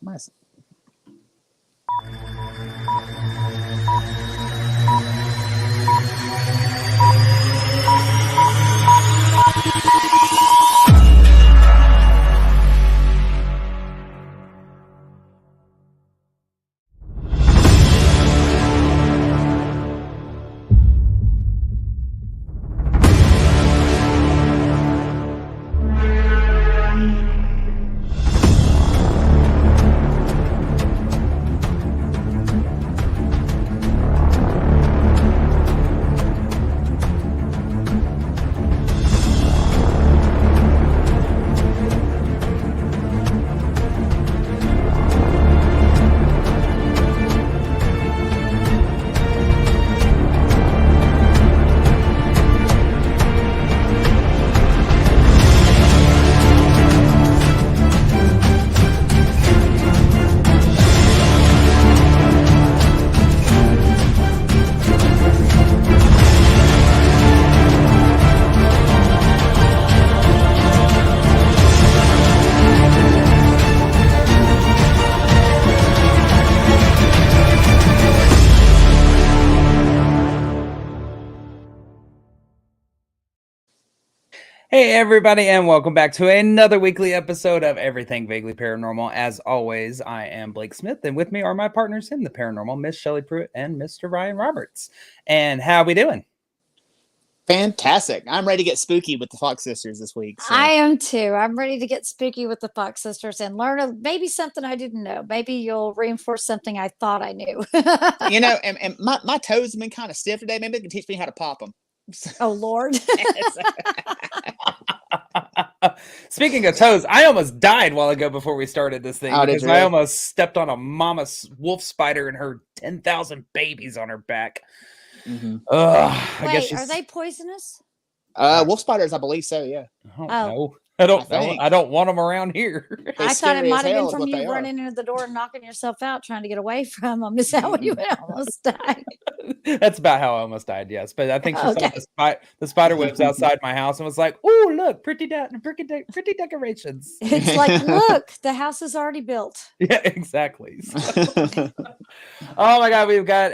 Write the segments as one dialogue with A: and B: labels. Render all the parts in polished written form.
A: Nice.
B: Hey everybody, and welcome back to another weekly episode of Everything Vaguely Paranormal. As always, I am Blake Smith, and with me are my partners in the paranormal, Miss Shelley Pruitt and Mr. Ryan Roberts. And how we doing?
A: Fantastic. I'm ready to get spooky with the Fox sisters this week. So.
C: I am too. I'm ready to get spooky with the Fox sisters and learn maybe something I didn't know. Maybe you'll reinforce something I thought I knew.
A: And my toes have been kind of stiff today. Maybe they can teach me how to pop them.
C: Oh, Lord.
B: Speaking of toes, I almost died a while ago before we started this thing because I almost stepped on a mama wolf spider and her 10,000 babies on her back.
A: Mm-hmm.
C: Wait, are they poisonous?
A: Wolf spiders, I believe so, yeah.
B: No. I don't know. I don't want them around here.
C: I thought it might have been from you running into the door and knocking yourself out, trying to get away from them. Is that when you almost died?
B: That's about how I almost died, yes. But I think she saw the spider webs outside my house and was like, "Oh, look, pretty decorations."
C: It's like, look, the house is already built.
B: Yeah, exactly. So. Oh my God, we've got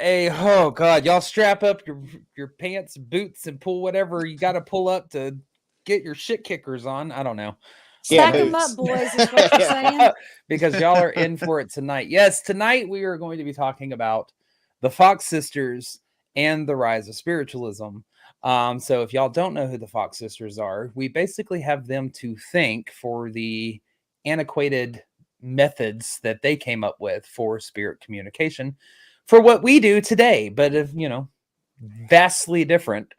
B: y'all strap up your pants, boots, and pull whatever you got to pull up to get your shit kickers on. I don't know.
C: Stack them up, boys, is what you're saying.
B: Because y'all are in for it tonight. Yes, tonight we are going to be talking about the Fox sisters and the rise of spiritualism. So if y'all don't know who the Fox sisters are, we basically have them to thank for the antiquated methods that they came up with for spirit communication for what we do today. But if vastly different.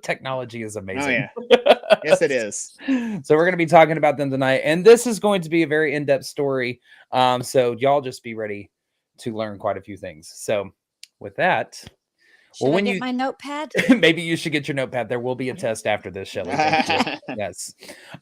B: Technology is amazing.
A: Oh, yeah. Yes, it is.
B: So we're going to be talking about them tonight, and this is going to be a very in-depth story. So y'all just be ready to learn quite a few things. So with that,
C: should I get my notepad?
B: Maybe you should get your notepad. There will be a test after this, Shelley. Yes.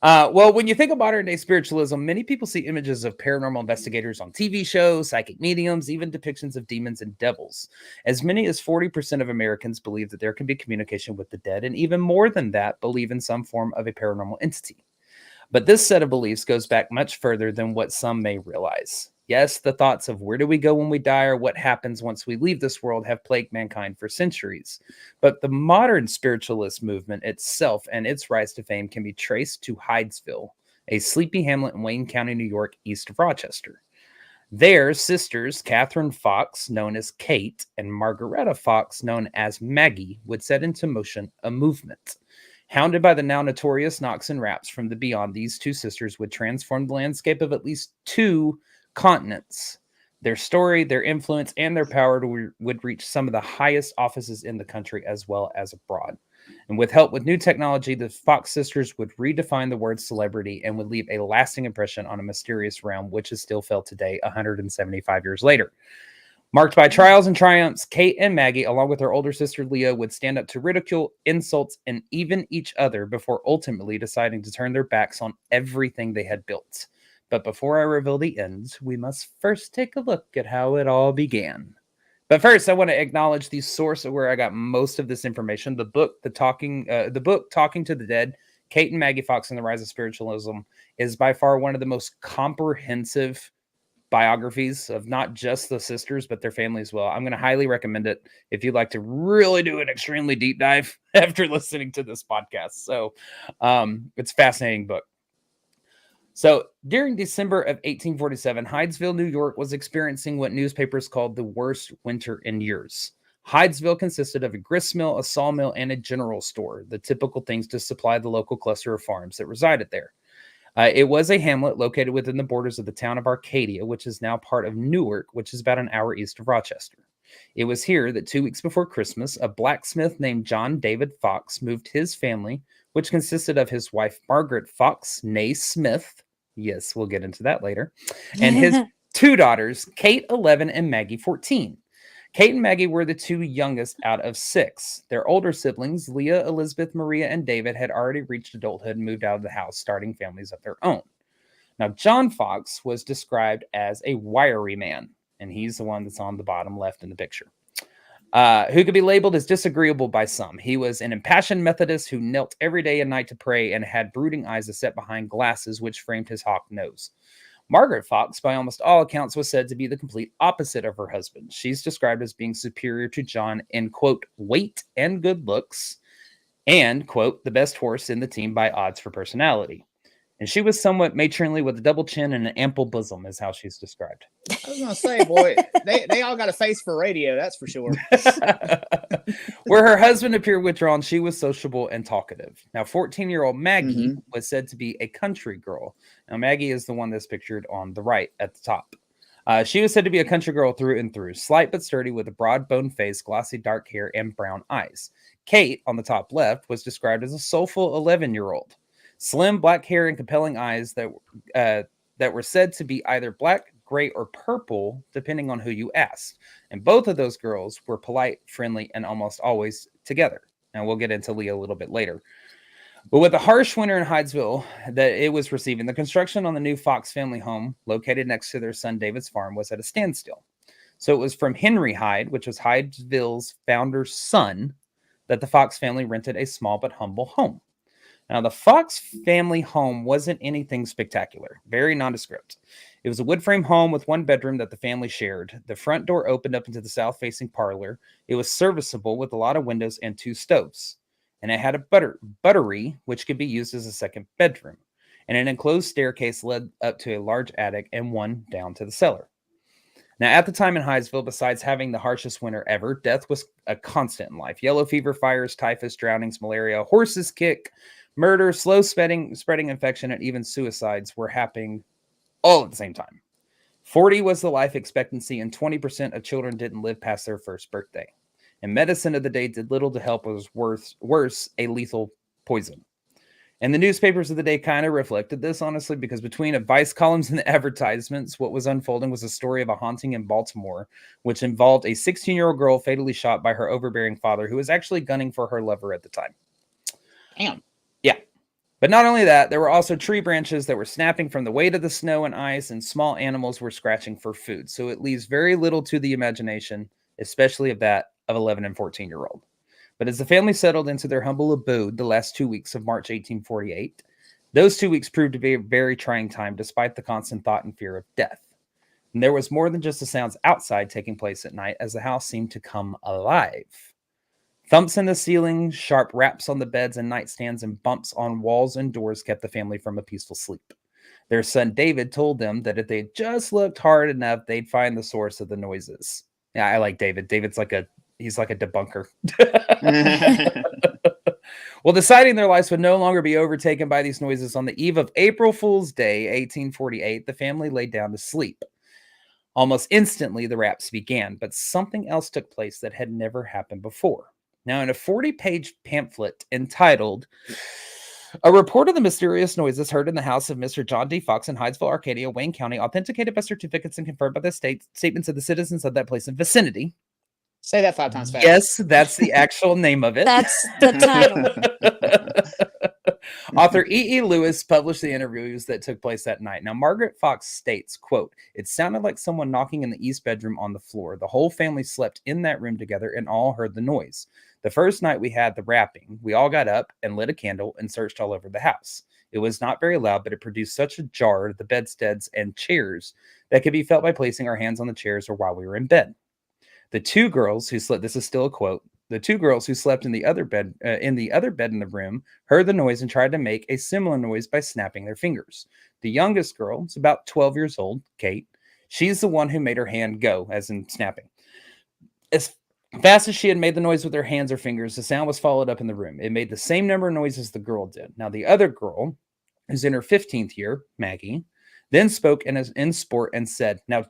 B: Well, when you think of modern day spiritualism, many people see images of paranormal investigators on TV shows, psychic mediums, even depictions of demons and devils. As many as 40% of Americans believe that there can be communication with the dead, and even more than that, believe in some form of a paranormal entity. But this set of beliefs goes back much further than what some may realize. Yes, the thoughts of where do we go when we die or what happens once we leave this world have plagued mankind for centuries. But the modern spiritualist movement itself and its rise to fame can be traced to Hydesville, a sleepy hamlet in Wayne County, New York, east of Rochester. Their sisters, Catherine Fox, known as Kate, and Margaretta Fox, known as Maggie, would set into motion a movement. Hounded by the now notorious knocks and raps from the beyond, these two sisters would transform the landscape of at least two continents. Their story, their influence, and their power would reach some of the highest offices in the country as well as abroad. And with help with new technology, the Fox sisters would redefine the word celebrity and would leave a lasting impression on a mysterious realm, which is still felt today, 175 years later. Marked by trials and triumphs, Kate and Maggie, along with her older sister Leah, would stand up to ridicule, insults, and even each other before ultimately deciding to turn their backs on everything they had built. But before I reveal the ends, we must first take a look at how it all began. But first, I want to acknowledge the source of where I got most of this information. The book Talking to the Dead, Kate and Maggie Fox and the Rise of Spiritualism, is by far one of the most comprehensive biographies of not just the sisters, but their family as well. I'm going to highly recommend it if you'd like to really do an extremely deep dive after listening to this podcast. So it's a fascinating book. So during December of 1847, Hydesville, New York was experiencing what newspapers called the worst winter in years. Hydesville consisted of a gristmill, a sawmill, and a general store, the typical things to supply the local cluster of farms that resided there. It was a hamlet located within the borders of the town of Arcadia, which is now part of Newark, which is about an hour east of Rochester. It was here that 2 weeks before Christmas, a blacksmith named John David Fox moved his family, which consisted of his wife, Margaret Fox, née Smith. Yes, we'll get into that later. And his two daughters, Kate, 11, and Maggie, 14. Kate and Maggie were the two youngest out of 6. Their older siblings, Leah, Elizabeth, Maria, and David, had already reached adulthood and moved out of the house, starting families of their own. Now, John Fox was described as a wiry man, and he's the one that's on the bottom left in the picture, who could be labeled as disagreeable by some. He was an impassioned Methodist who knelt every day and night to pray and had brooding eyes that set behind glasses which framed his hawk nose. Margaret Fox, by almost all accounts, was said to be the complete opposite of her husband. She's described as being superior to John in, quote, weight and good looks, and, quote, the best horse in the team by odds for personality. And she was somewhat matronly with a double chin and an ample bosom, is how she's described.
A: I was going to say, boy, they all got a face for radio, that's for sure.
B: Where her husband appeared withdrawn, she was sociable and talkative. Now, 14-year-old Maggie was said to be a country girl. Now, Maggie is the one that's pictured on the right at the top. She was said to be a country girl through and through, slight but sturdy with a broad boned face, glossy dark hair, and brown eyes. Kate, on the top left, was described as a soulful 11-year-old. Slim, black hair, and compelling eyes that were said to be either black, gray, or purple, depending on who you asked. And both of those girls were polite, friendly, and almost always together. And we'll get into Leah a little bit later. But with the harsh winter in Hydesville that it was receiving, the construction on the new Fox family home, located next to their son David's farm, was at a standstill. So it was from Henry Hyde, which was Hydesville's founder's son, that the Fox family rented a small but humble home. Now, the Fox family home wasn't anything spectacular, very nondescript. It was a wood frame home with one bedroom that the family shared. The front door opened up into the south-facing parlor. It was serviceable with a lot of windows and 2 stoves. And it had a buttery, which could be used as a second bedroom. And an enclosed staircase led up to a large attic and one down to the cellar. Now, at the time in Hydesville, besides having the harshest winter ever, death was a constant in life. Yellow fever, fires, typhus, drownings, malaria, horses kick, murder, slow spreading infection, and even suicides were happening all at the same time. 40 was the life expectancy, and 20% of children didn't live past their first birthday. And medicine of the day did little to help what was worse, a lethal poison. And the newspapers of the day kind of reflected this, honestly, because between advice columns and the advertisements, what was unfolding was a story of a haunting in Baltimore, which involved a 16-year-old girl fatally shot by her overbearing father, who was actually gunning for her lover at the time.
A: Damn.
B: Yeah. But not only that, there were also tree branches that were snapping from the weight of the snow and ice, and small animals were scratching for food. So it leaves very little to the imagination, especially of that of 11 and 14-year-old. But as the family settled into their humble abode the last 2 weeks of March 1848, those 2 weeks proved to be a very trying time despite the constant thought and fear of death. And there was more than just the sounds outside taking place at night, as the house seemed to come alive. Thumps in the ceiling, sharp raps on the beds and nightstands, and bumps on walls and doors kept the family from a peaceful sleep. Their son David told them that if they just looked hard enough, they'd find the source of the noises. Yeah, I like David. He's like a debunker. Well, deciding their lives would no longer be overtaken by these noises, on the eve of April Fool's Day, 1848, the family laid down to sleep. Almost instantly, the raps began, but something else took place that had never happened before. Now, in a 40-page pamphlet entitled "A Report of the Mysterious Noises Heard in the House of Mr. John D. Fox in Hydesville, Arcadia, Wayne County, authenticated by certificates and confirmed by the statements of the citizens of that place and vicinity."
A: Say that 5 times fast.
B: Yes, that's the actual name of it.
C: That's the title.
B: Author E.E. Lewis published the interviews that took place that night. Now, Margaret Fox states, quote, "It sounded like someone knocking in the east bedroom on the floor. The whole family slept in that room together and all heard the noise. The first night we had the rapping, we all got up and lit a candle and searched all over the house. It was not very loud, but it produced such a jar to the bedsteads and chairs that could be felt by placing our hands on the chairs or while we were in bed. The two girls who slept, this is still a quote, the two girls who slept in the other bed in the room heard the noise and tried to make a similar noise by snapping their fingers. The youngest girl is about 12 years old, Kate. She's the one who made her hand go, as in snapping. As fast as she had made the noise with her hands or fingers, the sound was followed up in the room. It made the same number of noises the girl did. Now, the other girl, who's in her 15th year, Maggie, then spoke in sport and said, now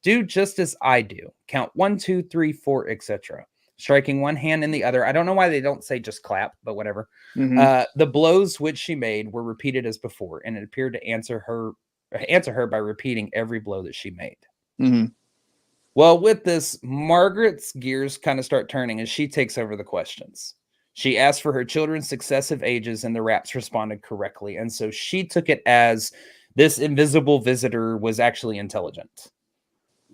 B: do just as I do. Count 1, 2, 3, 4, etc. Striking one hand in the other. I don't know why they don't say just clap, but whatever.
A: Mhm.
B: The blows which she made were repeated as before, and it appeared to answer her by repeating every blow that she made.
A: Mhm.
B: Well, with this, Margaret's gears kind of start turning as she takes over the questions. She asked for her children's successive ages, and the raps responded correctly. And so she took it as this invisible visitor was actually intelligent.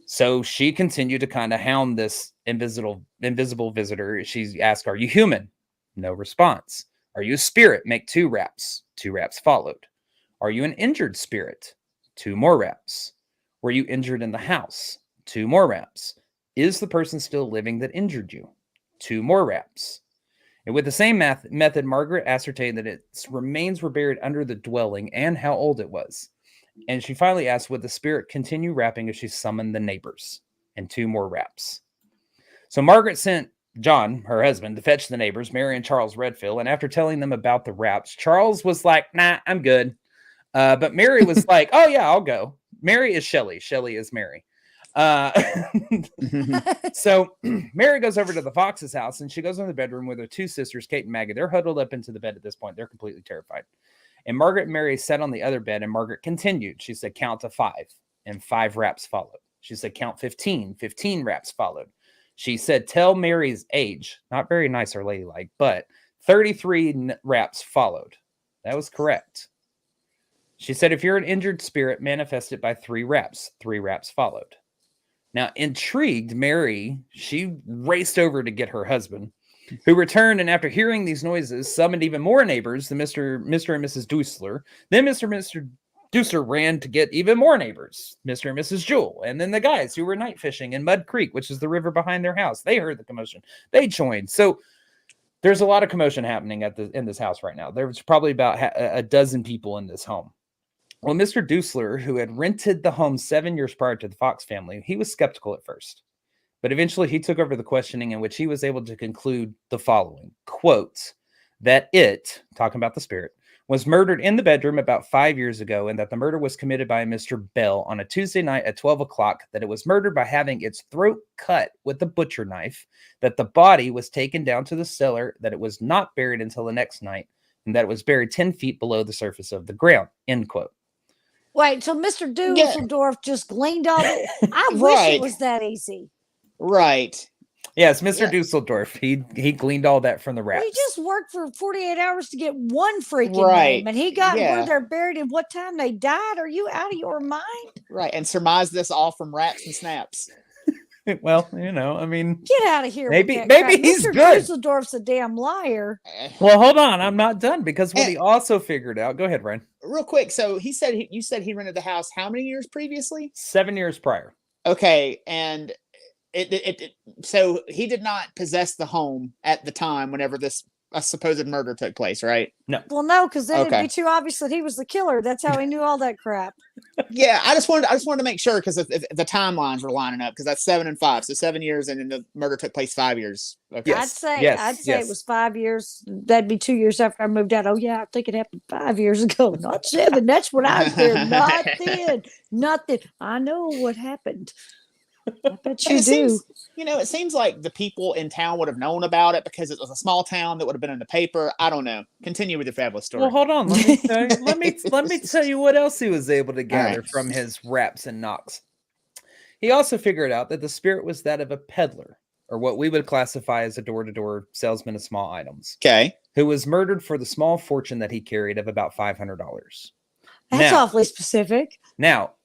B: So she continued to kind of hound this invisible visitor. She asked, "Are you human?" No response. "Are you a spirit?" Make 2 raps. 2 raps followed. "Are you an injured spirit?" 2 more raps. "Were you injured in the house?" 2 more raps. "Is the person still living that injured you?" 2 more raps. And with the same method, Margaret ascertained that its remains were buried under the dwelling and how old it was. And she finally asked, would the spirit continue rapping as she summoned the neighbors? And 2 more raps. So Margaret sent John, her husband, to fetch the neighbors, Mary and Charles Redfield. And after telling them about the raps, Charles was like, nah, I'm good. But Mary was like, oh, yeah, I'll go. Mary is Shelley. Shelley is Mary. So Mary goes over to the Fox's house, and she goes in the bedroom with her 2 sisters, Kate and Maggie. They're huddled up into the bed at this point. They're completely terrified. And Margaret and Mary sat on the other bed, and Margaret continued. She said, count to 5, and 5 raps followed. She said, count 15, 15 raps followed. She said, tell Mary's age. Not very nice or ladylike, but 33 raps followed. That was correct. She said, if you're an injured spirit, manifest it by 3 raps. 3 raps followed. Now, intrigued, Mary, she raced over to get her husband, who returned, and after hearing these noises, summoned even more neighbors, the Mr. and Mrs. Dusler. Then Mr. and Mr. Dusler ran to get even more neighbors, Mr. and Mrs. Jewell, and then the guys who were night fishing in Mud Creek, which is the river behind their house. They heard the commotion. They joined. So there's a lot of commotion happening in this house right now. There's probably about a dozen people in this home. Well, Mr. Dusler, who had rented the home 7 years prior to the Fox family, he was skeptical at first. But eventually he took over the questioning, in which he was able to conclude the following, quote, that it, talking about the spirit, was murdered in the bedroom about 5 years ago, and that the murder was committed by Mr. Bell on a Tuesday night at 12 o'clock, that it was murdered by having its throat cut with a butcher knife, that the body was taken down to the cellar, that it was not buried until the next night, and that it was buried 10 feet below the surface of the ground, end quote.
C: Wait, so Mr. Dusseldorf just gleaned all that? I wish
A: Right.
C: it was that easy.
A: Right.
B: Yes, Mr. Dusseldorf. He gleaned all that from the raps.
C: Well, he just worked for 48 hours to get one freaking
A: Right.
C: name, and he got
A: Yeah.
C: where they're buried and what time they died. Are you out of your mind?
A: Right. And surmise this all from raps and snaps.
B: Well, you know, I mean,
C: Get out of here.
B: maybe
C: with that crap.
B: he's
C: Mr.
B: good.
C: Dusseldorf's a damn liar.
B: Well, hold on, I'm not done, because what he also figured out. Go ahead, Ryan.
A: Real quick. So you said he rented the house how many years previously?
B: 7 years prior.
A: Okay. And so he did not possess the home at the time whenever this supposed murder took place, right?
B: No.
C: Well, no, because then
A: Okay.
C: it'd be too obvious that he was the killer. That's how he knew all that crap.
A: Yeah, I just wanted to make sure, because the timelines were lining up, because that's 7 and 5, so 7 years, and then the murder took place 5 years. Okay.
B: Yes.
C: I'd say it was 5 years. That'd be 2 years after I moved out. Oh yeah, I think it happened 5 years ago, not 7. That's when I was there. Not then. Not then. I know what happened. I bet you do.
A: It seems like the people in town would have known about it, because it was a small town that would have been in the paper. I don't know. Continue with your fabulous story.
B: Well, hold on. Let me tell you, let me tell you what else he was able to gather
A: right.
B: from his raps and knocks. He also figured out that the spirit was that of a peddler, or what we would classify as a door-to-door salesman of small items,
A: Okay.
B: who was murdered for the small fortune that he carried of about $500.
C: That's awfully specific.
B: Now,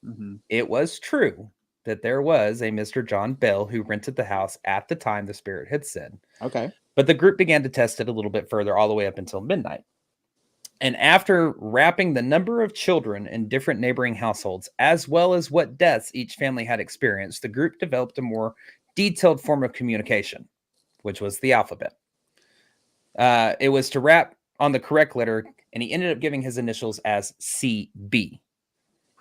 B: it was true that there was a Mr. John Bell who rented the house at the time the spirit had said.
A: Okay.
B: But the group began to test it a little bit further, all the way up until midnight. And after wrapping the number of children in different neighboring households, as well as what deaths each family had experienced, the group developed a more detailed form of communication, which was the alphabet. It was to wrap on the correct letter, and he ended up giving his initials as CB.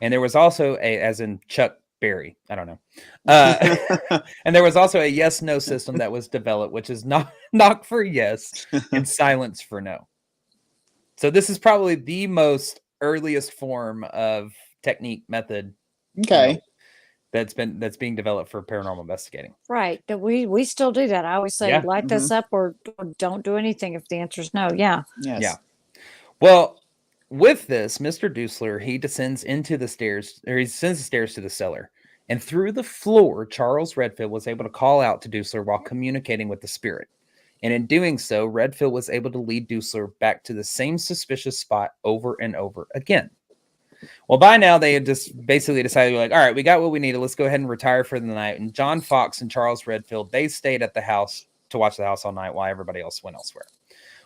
B: And there was also as in Chuck Berry, I don't know. And there was also a yes-no system that was developed, which is knock for yes and silence for no. So this is probably the most earliest form of technique method.
A: Okay.
B: That's being developed for paranormal investigating.
C: Right. That we still do that. I always say,
B: Yeah.
C: light this up or don't do anything if the answer is no. Yeah.
A: Yes.
B: Yeah. Well, with this, Mr. Dusler, he descends into the stairs, or he descends the stairs to the cellar. And through the floor, Charles Redfield was able to call out to Dusler while communicating with the spirit. And in doing so, Redfield was able to lead Dusler back to the same suspicious spot over and over again. Well, by now, they had just basically decided, like, all right, we got what we needed. Let's go ahead and retire for the night. And John Fox and Charles Redfield, they stayed at the house to watch the house all night while everybody else went elsewhere.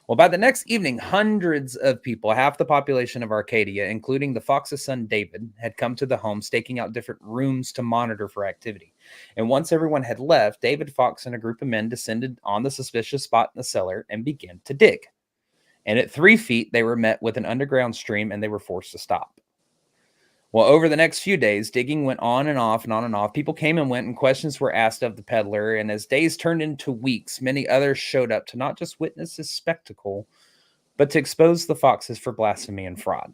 B: Well, by the next evening, hundreds of people, half the population of Arcadia, including the Fox's son David, had come to the home, staking out different rooms to monitor for activity. And once everyone had left, David Fox and a group of men descended on the suspicious spot in the cellar and began to dig. And at 3 feet, they were met with an underground stream and they were forced to stop. Well, over the next few days, digging went on and off and on and off. People came and went, and questions were asked of the peddler. And as days turned into weeks, many others showed up to not just witness this spectacle, but to expose the Foxes for blasphemy and fraud.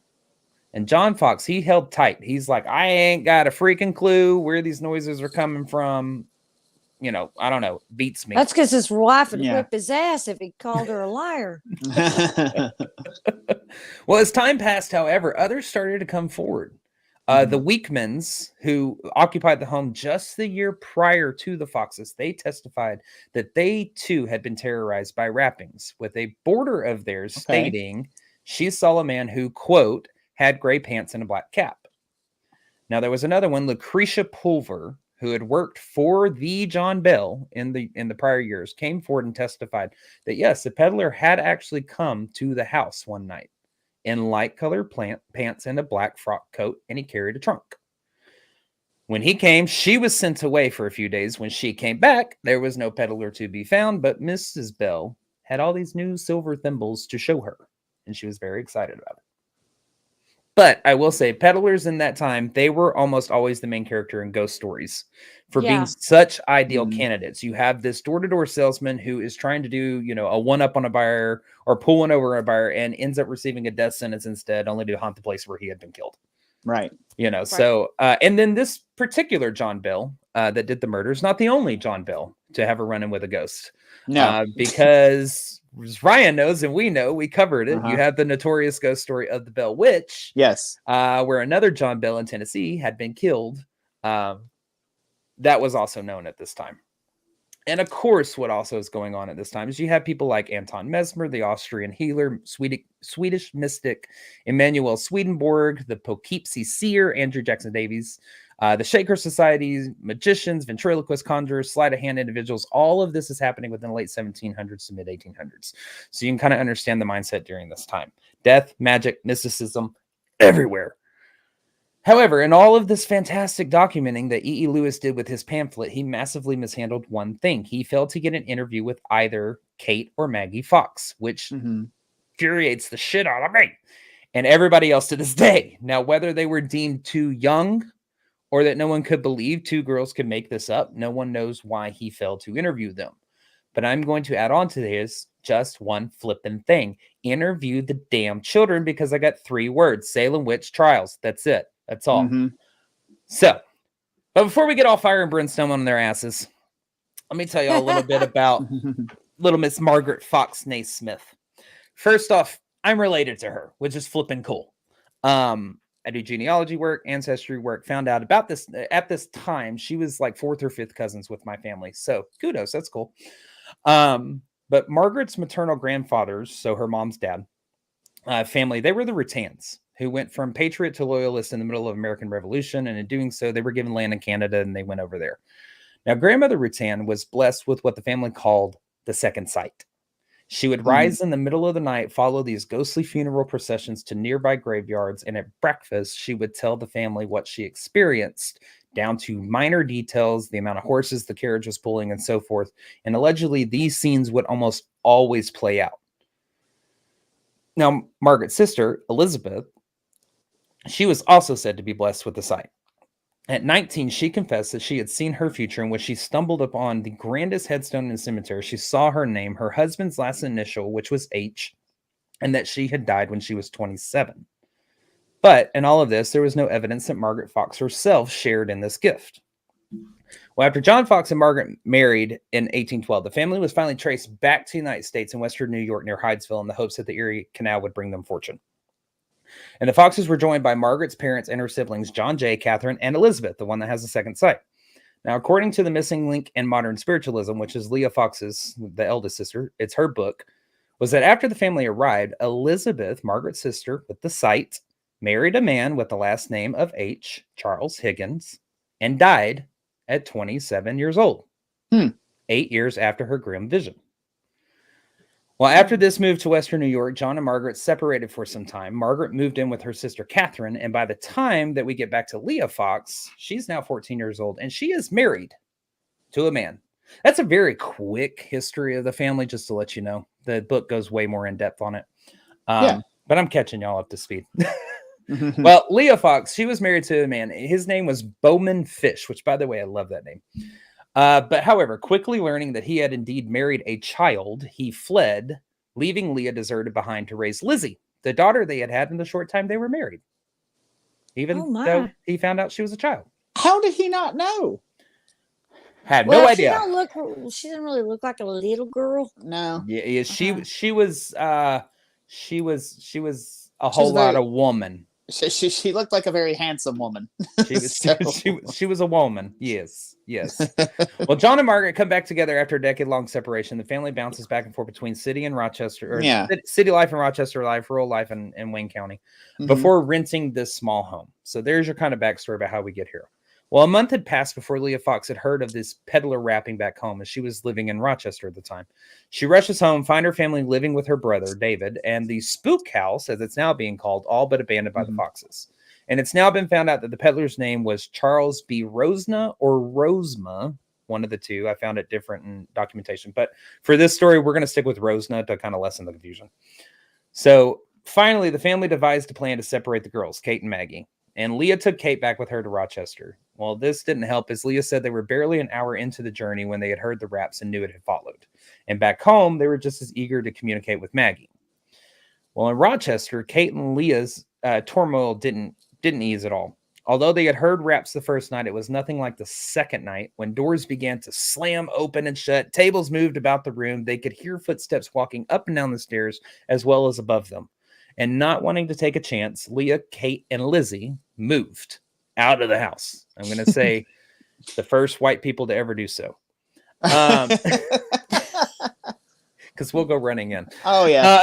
B: And John Fox, he held tight. He's like, I ain't got a freaking clue where these noises are coming from. You know, I don't know. Beats me.
C: That's because his wife would whip his ass if he called her a liar.
B: Well, as time passed, however, others started to come forward. The Weekmans, who occupied the home just the year prior to the Foxes, they testified that they too had been terrorized by rappings, with a boarder of theirs stating she saw a man who, quote, had gray pants and a black cap. Now, there was another one, Lucretia Pulver, who had worked for the John Bell in the prior years, came forward and testified that, yes, the peddler had actually come to the house one night in light colored pants and a black frock coat, and he carried a trunk. When he came, she was sent away for a few days. When she came back, there was no peddler to be found, but Mrs. Bell had all these new silver thimbles to show her, and she was very excited about it. But I will say, peddlers in that time, they were almost always the main character in ghost stories for being such ideal candidates. You have this door-to-door salesman who is trying to do, you know, a one-up on a buyer or pull one over a buyer and ends up receiving a death sentence instead, only to haunt the place where he had been killed.
A: Right.
B: You know, so, and then this particular John Bell that did the murder is not the only John Bell to have a run-in with a ghost.
A: No.
B: Because as Ryan knows, and we know, we covered it. You have the notorious ghost story of the Bell Witch.
A: Yes.
B: Where another John Bell in Tennessee had been killed. That was also known at this time. And of course, what also is going on at this time is you have people like Anton Mesmer, the Austrian healer, Swedish mystic Emanuel Swedenborg, the Poughkeepsie seer, Andrew Jackson Davies, the Shaker Society, magicians, ventriloquists, conjurers, sleight of hand individuals. All of this is happening within the late 1700s to mid 1800s. So you can kind of understand the mindset during this time. Death, magic, mysticism, everywhere. However, in all of this fantastic documenting that E.E. Lewis did with his pamphlet, he massively mishandled one thing. He failed to get an interview with either Kate or Maggie Fox, which infuriates the shit out of me and everybody else to this day. Now, whether they were deemed too young or that no one could believe two girls could make this up, no one knows why he failed to interview them. But I'm going to add on to this just one flippin' thing. Interview the damn children, because I got 3 words: Salem Witch Trials. That's it. That's all. So, but before we get all fire and brimstone on their asses, let me tell you a little bit about little Miss Margaret Fox Naismith. First off, I'm related to her, which is flipping cool. I do genealogy work, ancestry work, found out about this at this time. She was like 4th or 5th cousins with my family. So kudos. That's cool. But Margaret's maternal grandfathers, so her mom's dad, family, they were the Ruttans, who went from patriot to loyalist in the middle of American Revolution. And in doing so, they were given land in Canada and they went over there. Now, Grandmother Ruttan was blessed with what the family called the second sight. She would rise in the middle of the night, follow these ghostly funeral processions to nearby graveyards, and at breakfast, she would tell the family what she experienced, down to minor details, the amount of horses the carriage was pulling, and so forth. And allegedly, these scenes would almost always play out. Now, Margaret's sister, Elizabeth, she was also said to be blessed with the sight. At 19, she confessed that she had seen her future, and when she stumbled upon the grandest headstone in the cemetery, she saw her name, her husband's last initial, which was H, and that she had died when she was 27. But in all of this, there was no evidence that Margaret Fox herself shared in this gift. Well, after John Fox and Margaret married in 1812, the family was finally traced back to the United States in western New York near Hydesville in the hopes that the Erie Canal would bring them fortune. And the Foxes were joined by Margaret's parents and her siblings, John J., Catherine, and Elizabeth, the one that has the second sight. Now, according to The Missing Link in Modern Spiritualism, which is Leah Fox's, the eldest sister, it's her book, was that after the family arrived, Elizabeth, Margaret's sister with the sight, married a man with the last name of H, Charles Higgins, and died at 27 years old, 8 years after her grim vision. Well, after this move to Western New York, John and Margaret separated for some time. Margaret moved in with her sister Catherine, and by the time that we get back to Leah Fox, she's now 14 years old, and she is married to a man. That's a very quick history of the family, just to let you know. The book goes way more in depth on it. But I'm catching y'all up to speed. Well, Leah Fox, she was married to a man. His name was Bowman Fish, which, by the way, I love that name. But however, quickly learning that he had indeed married a child, he fled, leaving Leah deserted behind to raise Lizzie, the daughter they had in the short time they were married, even though he found out she was a child.
A: How did he not know?
B: Had no idea.
C: She didn't really look like a little girl.
A: No.
B: Yeah, she was a whole lot of woman.
A: She looked like a very handsome woman.
B: She was a woman. Yes. Well, John and Margaret come back together after a decade-long separation. The family bounces back and forth between city and Rochester, or city life and Rochester life, rural life in Wayne County, before renting this small home. So there's your kind of backstory about how we get here. Well, a month had passed before Leah Fox had heard of this peddler rapping back home, as she was living in Rochester at the time. She rushes home, find her family living with her brother, David, and the spook house, as it's now being called, all but abandoned by the Foxes. And it's now been found out that the peddler's name was Charles B. Rosna or Rosma, one of the two. I found it different in documentation. But for this story, we're going to stick with Rosna to kind of lessen the confusion. So finally, the family devised a plan to separate the girls, Kate and Maggie. And Leah took Kate back with her to Rochester. Well, this didn't help, as Leah said they were barely an hour into the journey when they had heard the raps and knew it had followed. And back home, they were just as eager to communicate with Maggie. Well, in Rochester, Kate and Leah's turmoil didn't ease at all. Although they had heard raps the first night, it was nothing like the second night when doors began to slam open and shut. Tables moved about the room. They could hear footsteps walking up and down the stairs as well as above them. And not wanting to take a chance, Leah, Kate, and Lizzie moved out of the house. I'm going to say the first white people to ever do so. Because we'll go running in.
A: Oh, yeah.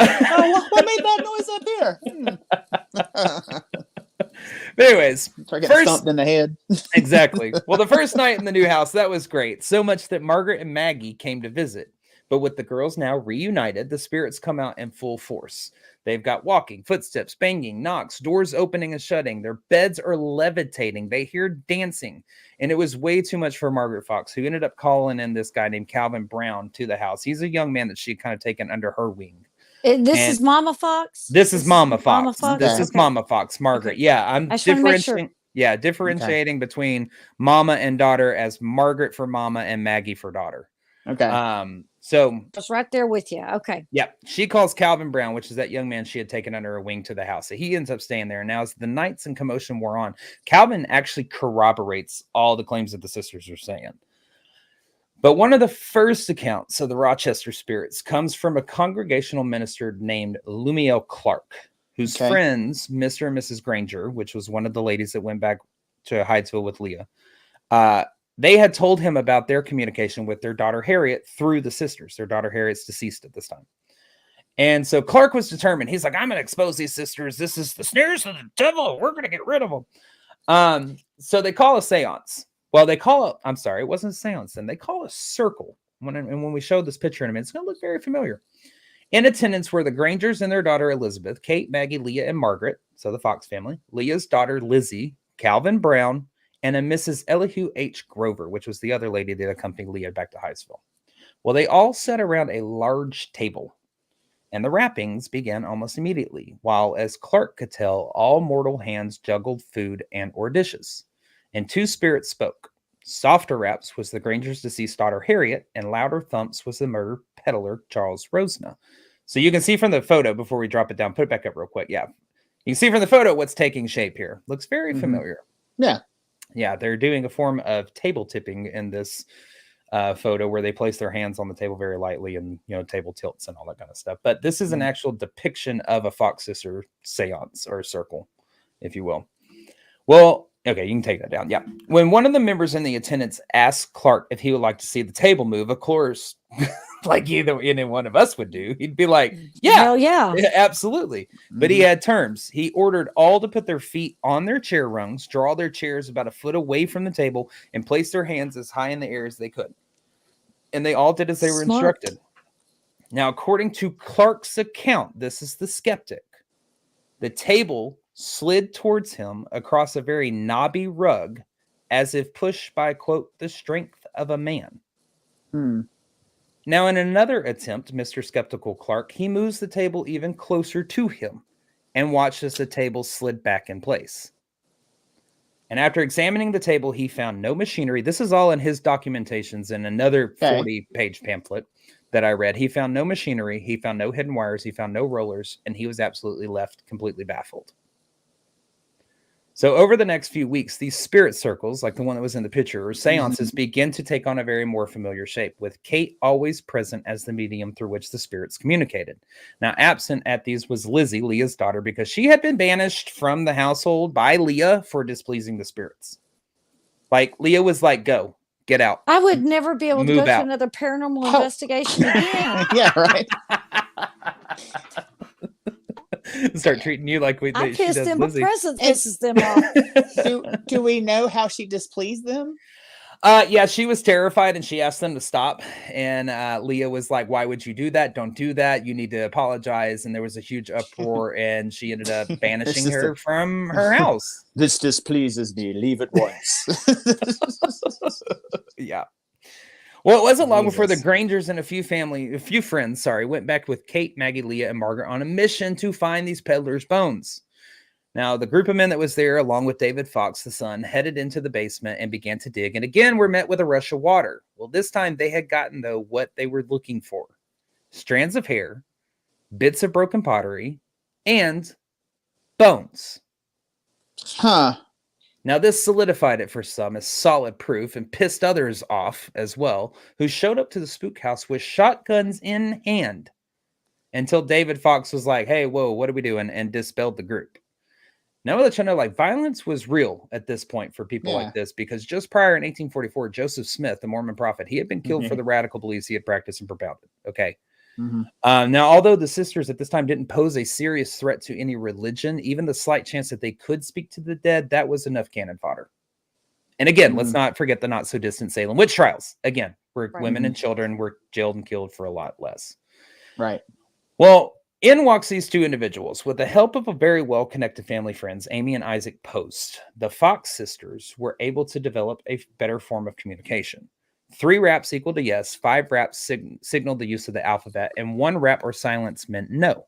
A: What made that noise up here?
B: But anyways.
A: Start getting stomped in the head.
B: Exactly. Well, the first night in the new house, that was great. So much that Margaret and Maggie came to visit. But with the girls now reunited, the spirits come out in full force. They've got walking, footsteps, banging, knocks, doors opening and shutting. Their beds are levitating. They hear dancing. And it was way too much for Margaret Fox, who ended up calling in this guy named Calvin Brown to the house. He's a young man that she had kind of taken under her wing.
C: This is Mama Fox?
B: This is Mama Fox.
C: Mama Fox?
B: This is Mama Fox, Margaret. Okay. Yeah, I'm differentiating. Yeah, differentiating between Mama and daughter as Margaret for Mama and Maggie for daughter.
A: Okay.
B: So
C: it's right there with you. Okay.
B: Yep. She calls Calvin Brown, which is that young man she had taken under her wing, to the house. So he ends up staying there. And now, as the nights and commotion wore on, Calvin actually corroborates all the claims that the sisters are saying. But one of the first accounts of the Rochester spirits comes from a congregational minister named Lumiel Clark, whose friends, Mr. and Mrs. Granger, which was one of the ladies that went back to Hydesville with Leah, they had told him about their communication with their daughter Harriet through the sisters. Their daughter Harriet's deceased at this time. And so Clark was determined. He's like, I'm going to expose these sisters. This is the snares of the devil. We're going to get rid of them. So they call a seance. Well, it wasn't a seance. And they call a circle. When we show this picture in a minute, it's going to look very familiar. In attendance were the Grangers and their daughter Elizabeth, Kate, Maggie, Leah, and Margaret, so the Fox family, Leah's daughter Lizzie, Calvin Brown, and a Mrs. Elihu H. Grover, which was the other lady that accompanied Leah back to Hydesville. Well, they all sat around a large table, and the rappings began almost immediately, while, as Clark could tell, all mortal hands juggled food and or dishes. And two spirits spoke. Softer raps was the Granger's deceased daughter Harriet, and louder thumps was the murdered peddler Charles Rosna. So you can see from the photo, before we drop it down, put it back up real quick. Yeah. You can see from the photo what's taking shape here. Looks very familiar.
A: Yeah.
B: Yeah, they're doing a form of table tipping in this photo where they place their hands on the table very lightly and, table tilts and all that kind of stuff. But this is an actual depiction of a Fox sister seance or circle, if you will. Well, okay, you can take that down. Yeah. When one of the members in the attendance asked Clark if he would like to see the table move, of course, like either any one of us would do, he'd be like,
C: Hell yeah.
B: Absolutely. But he had terms. He ordered all to put their feet on their chair rungs, draw their chairs about a foot away from the table, and place their hands as high in the air as they could. And they all did as they were instructed. Now, according to Clark's account, this is the skeptic, the table slid towards him across a very knobby rug as if pushed by, quote, the strength of a man. Now, in another attempt, Mr. Skeptical Clark, he moves the table even closer to him and watched as the table slid back in place. And after examining the table, he found no machinery. This is all in his documentations in another 40-page pamphlet that I read. He found no machinery. He found no hidden wires. He found no rollers. And he was absolutely left completely baffled. So over the next few weeks, these spirit circles, like the one that was in the picture, or seances, begin to take on a very more familiar shape, with Kate always present as the medium through which the spirits communicated. Now, absent at these was Lizzie, Leah's daughter, because she had been banished from the household by Leah for displeasing the spirits. Like, Leah was like, go, get out.
C: I would never be able to
B: Move
C: go
B: out.
C: to another paranormal investigation again.
A: Yeah, right.
B: Start treating you like
C: I
B: she
C: pissed
B: does
C: them,
B: Lizzie.
C: but presence pisses them off.
A: Do we know how she displeased them?
B: Yeah, she was terrified and she asked them to stop. And Leah was like, why would you do that? Don't do that. You need to apologize. And there was a huge uproar and she ended up banishing her from her house.
A: This displeases me. Leave at once.
B: Yeah. Well, it wasn't long before the Grangers and a few friends, went back with Kate, Maggie, Leah, and Margaret on a mission to find these peddlers' bones. Now, the group of men that was there, along with David Fox, the son, headed into the basement and began to dig. And again, were met with a rush of water. Well, this time they had gotten, though, what they were looking for. Strands of hair, bits of broken pottery, and bones.
A: Huh.
B: Now, this solidified it for some as solid proof and pissed others off as well, who showed up to the spook house with shotguns in hand until David Fox was like, hey, whoa, what are we doing? And dispelled the group. Now, I'll let you know, violence was real at this point for people like this, because just prior in 1844, Joseph Smith, the Mormon prophet, he had been killed for the radical beliefs he had practiced and propounded. Okay. Now, although the sisters at this time didn't pose a serious threat to any religion, even the slight chance that they could speak to the dead, that was enough cannon fodder. And again, let's not forget the not so distant Salem witch trials. Again, where women and children were jailed and killed for a lot less.
A: Right.
B: Well, in walks these two individuals with the help of a very well-connected family friends, Amy and Isaac Post. The Fox sisters were able to develop a better form of communication. 3 raps equal to yes, 5 raps signaled the use of the alphabet, and 1 rap or silence meant no.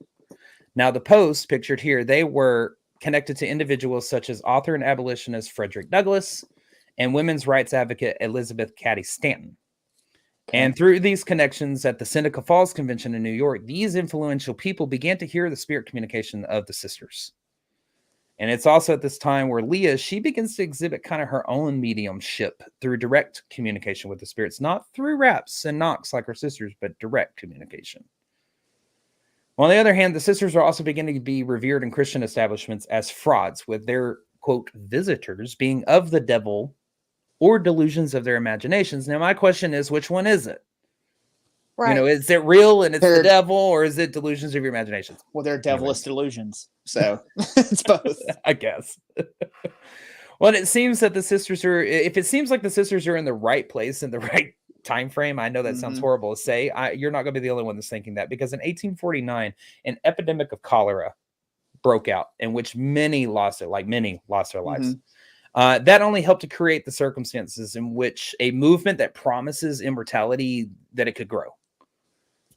B: Now, the Posts, pictured here, they were connected to individuals such as author and abolitionist Frederick Douglass and women's rights advocate Elizabeth Cady Stanton. And through these connections at the Seneca Falls Convention in New York, these influential people began to hear the spirit communication of the sisters. And it's also at this time where Leah, she begins to exhibit kind of her own mediumship through direct communication with the spirits, not through raps and knocks like her sisters, but direct communication. On the other hand, the sisters are also beginning to be revered in Christian establishments as frauds, with their, quote, visitors being of the devil or delusions of their imaginations. Now, my question is, which one is it?
C: Right.
B: Is it real and it's the devil, or is it delusions of your imaginations?
A: Well, they're devilish delusions. So it's both.
B: I guess. Well, it seems that the sisters are, if it seems like the sisters are in the right place in the right time frame. I know that sounds
A: Mhm.
B: horrible to say. You're not going to be the only one that's thinking that, because in 1849, an epidemic of cholera broke out in which many lost their lives.
A: Mhm.
B: That only helped to create the circumstances in which a movement that promises immortality, that it could grow.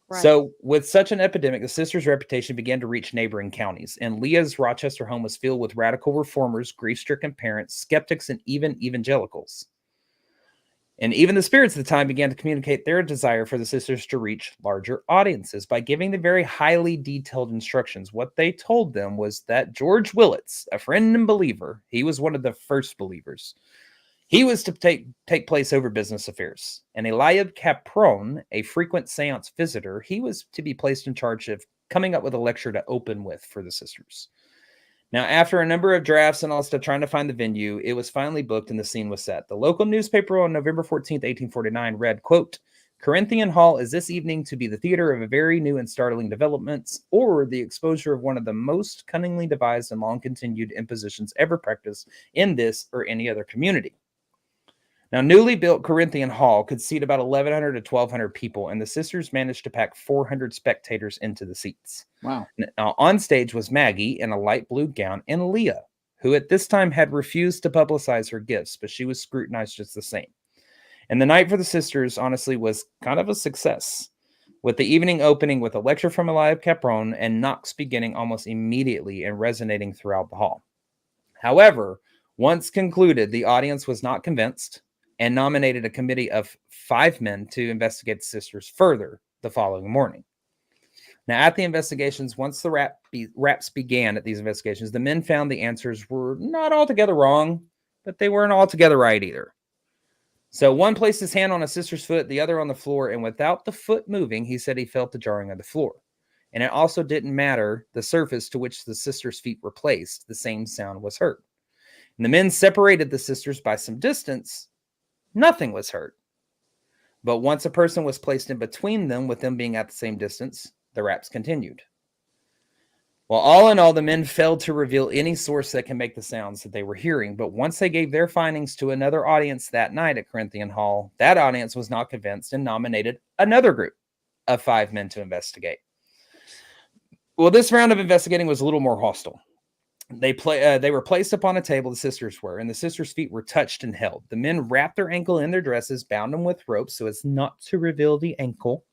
C: Right.
B: So with such an epidemic, the sisters' reputation began to reach neighboring counties, and Leah's Rochester home was filled with radical reformers, grief-stricken parents, skeptics, and even evangelicals. And even the spirits of the time began to communicate their desire for the sisters to reach larger audiences by giving them very highly detailed instructions. What they told them was that George Willits, a friend and believer, he was one of the first believers, he was to take place over business affairs. And Eliab Capron, a frequent seance visitor, he was to be placed in charge of coming up with a lecture to open with for the sisters. Now, after a number of drafts and all stuff trying to find the venue, it was finally booked and the scene was set. The local newspaper on November 14th, 1849 read, quote, Corinthian Hall is this evening to be the theater of a very new and startling developments, or the exposure of one of the most cunningly devised and long-continued impositions ever practiced in this or any other community. Now, newly built Corinthian Hall could seat about 1,100 to 1,200 people, and the sisters managed to pack 400 spectators into the seats.
A: Wow.
B: Now, on stage was Maggie in a light blue gown, and Leah, who at this time had refused to publicize her gifts, but she was scrutinized just the same. And the night for the sisters, honestly, was kind of a success, with the evening opening with a lecture from Eliab Capron and knocks beginning almost immediately and resonating throughout the hall. However, once concluded, the audience was not convinced and nominated a committee of 5 men to investigate the sisters further the following morning. Now, at the investigations, once the raps began at these investigations, the men found the answers were not altogether wrong, but they weren't altogether right either. So one placed his hand on a sister's foot, the other on the floor, and without the foot moving, he said he felt the jarring of the floor. And it also didn't matter the surface to which the sisters' feet were placed, the same sound was heard. And the men separated the sisters by some distance. Nothing was heard. But once a person was placed in between them, with them being at the same distance, the raps continued. Well, all in all, the men failed to reveal any source that can make the sounds that they were hearing. But once they gave their findings to another audience that night at Corinthian Hall, that audience was not convinced and nominated another group of 5 men to investigate. Well, this round of investigating was a little more hostile. They were placed upon a table, the sisters were, and the sisters' feet were touched and held. The men wrapped their ankle in their dresses, bound them with ropes so as not to reveal the ankle.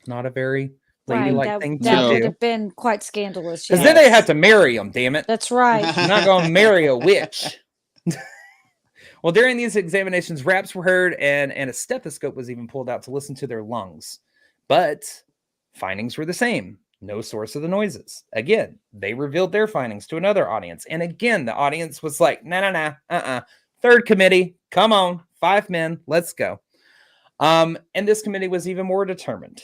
B: Not a very ladylike thing to
C: that
A: No.
C: would
B: do.
C: have been quite scandalous.
B: Because
C: Yes.
B: then they have to marry them, damn it.
C: That's right.
B: I'm not going to marry a witch. Well, during these examinations, raps were heard and a stethoscope was even pulled out to listen to their lungs. But findings were the same. No source of the noises. Again, they revealed their findings to another audience. And again, the audience was like, nah. Third committee, come on, 5 men, let's go. And this committee was even more determined.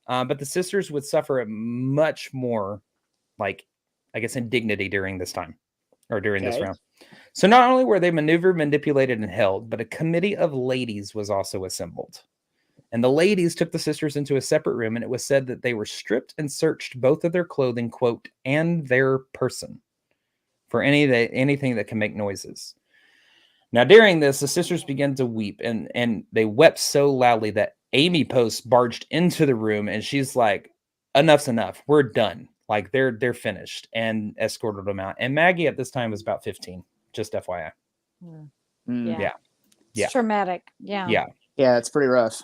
B: But the sisters would suffer a much more, indignity during this time, or during this round. So not only were they maneuvered, manipulated, and held, but a committee of ladies was also assembled. And the ladies took the sisters into a separate room, and it was said that they were stripped and searched both of their clothing, quote, and their person for anything that can make noises. Now, during this, the sisters began to weep, and they wept so loudly that Amy Post barged into the room, and she's like, enough's enough. We're done. Like, they're finished, and escorted them out. And Maggie at this time was about 15, just FYI.
C: Yeah.
B: Yeah.
C: It's traumatic. Yeah.
A: Yeah, it's pretty rough.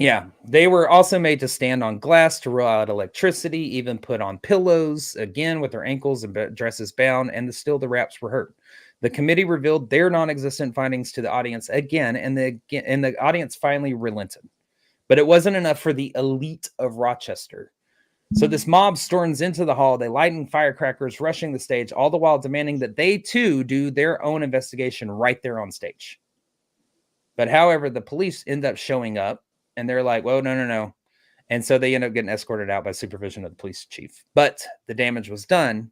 B: Yeah, they were also made to stand on glass to rule out electricity, even put on pillows, again with their ankles and dresses bound, and still the raps were heard. The committee revealed their non-existent findings to the audience again, and the audience finally relented. But it wasn't enough for the elite of Rochester. So this mob storms into the hall, they lighten firecrackers, rushing the stage, all the while demanding that they too do their own investigation right there on stage. But however, the police end up showing up, and they're like, well, no. And so they end up getting escorted out by supervision of the police chief. But the damage was done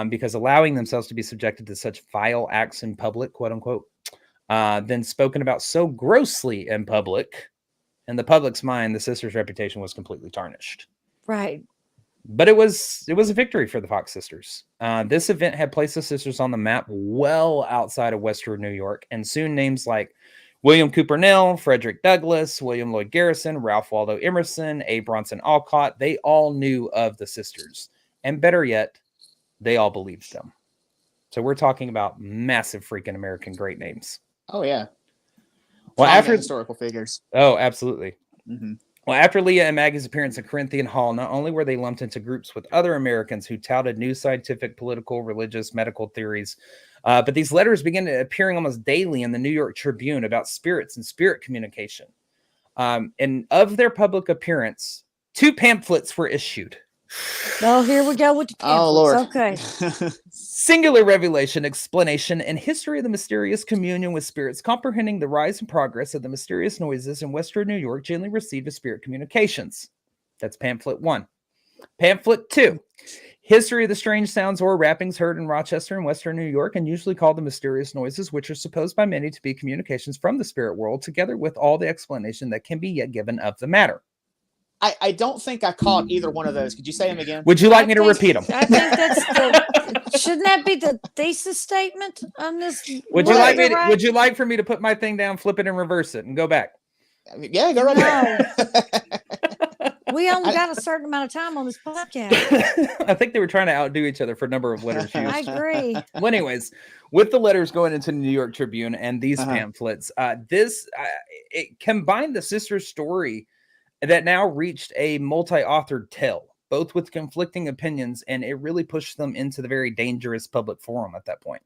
B: because allowing themselves to be subjected to such vile acts in public, quote unquote, then spoken about so grossly in public, in the public's mind, the sisters' reputation was completely tarnished.
C: Right.
B: But it was a victory for the Fox sisters. This event had placed the sisters on the map well outside of Western New York, and soon names like William Cooper Nell, Frederick Douglass, William Lloyd Garrison, Ralph Waldo Emerson, A. Bronson Alcott, they all knew of the sisters. And better yet, they all believed them. So we're talking about massive freaking American great names.
A: Oh, yeah.
B: Well, after
A: historical figures.
B: Oh, absolutely.
A: Mm-hmm.
B: Well, after Leah and Maggie's appearance at Corinthian Hall, not only were they lumped into groups with other Americans who touted new scientific, political, religious, medical theories, but these letters began appearing almost daily in the New York Tribune about spirits and spirit communication. And of their public appearance, 2 pamphlets were issued.
C: Oh, here we go with the pamphlets.
A: Oh, Lord.
C: Okay.
B: Singular Revelation, Explanation, and History of the Mysterious Communion with Spirits, comprehending the rise and progress of the mysterious noises in Western New York generally received as spirit communications. That's pamphlet 1. Pamphlet 2. History of the strange sounds or rappings heard in Rochester and Western New York, and usually called the mysterious noises, which are supposed by many to be communications from the spirit world, together with all the explanation that can be yet given of the matter.
A: I don't think I caught either one of those. Could you say them again?
B: Would you like me to repeat them?
C: I think that's shouldn't that be the thesis statement on this?
B: Would you like for me to put my thing down, flip it, and reverse it, and go back?
A: Yeah, go right ahead.
C: We only got a certain amount of time on this podcast.
B: I think they were trying to outdo each other for a number of letters used.
C: I agree.
B: Well, anyways, with the letters going into the New York Tribune and these pamphlets, it combined the sisters' story that now reached a multi-authored tale, both with conflicting opinions, and it really pushed them into the very dangerous public forum at that point.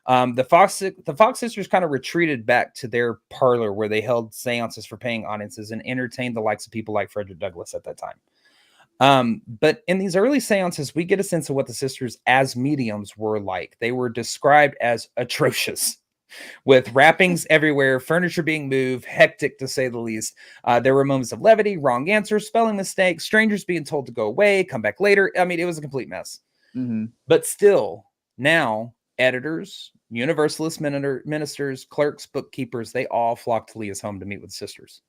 B: The Fox sisters kind of retreated back to their parlor where they held seances for paying audiences and entertained the likes of people like Frederick Douglass at that time. But in these early seances, we get a sense of what the sisters as mediums were like. They were described as atrocious, with wrappings everywhere, furniture being moved, hectic to say the least. There were moments of levity, wrong answers, spelling mistakes, strangers being told to go away, come back later. I mean, it was a complete mess. Mm-hmm. But still, now, editors, Universalist ministers, clerks, bookkeepers, they all flocked to Leah's home to meet with the sisters.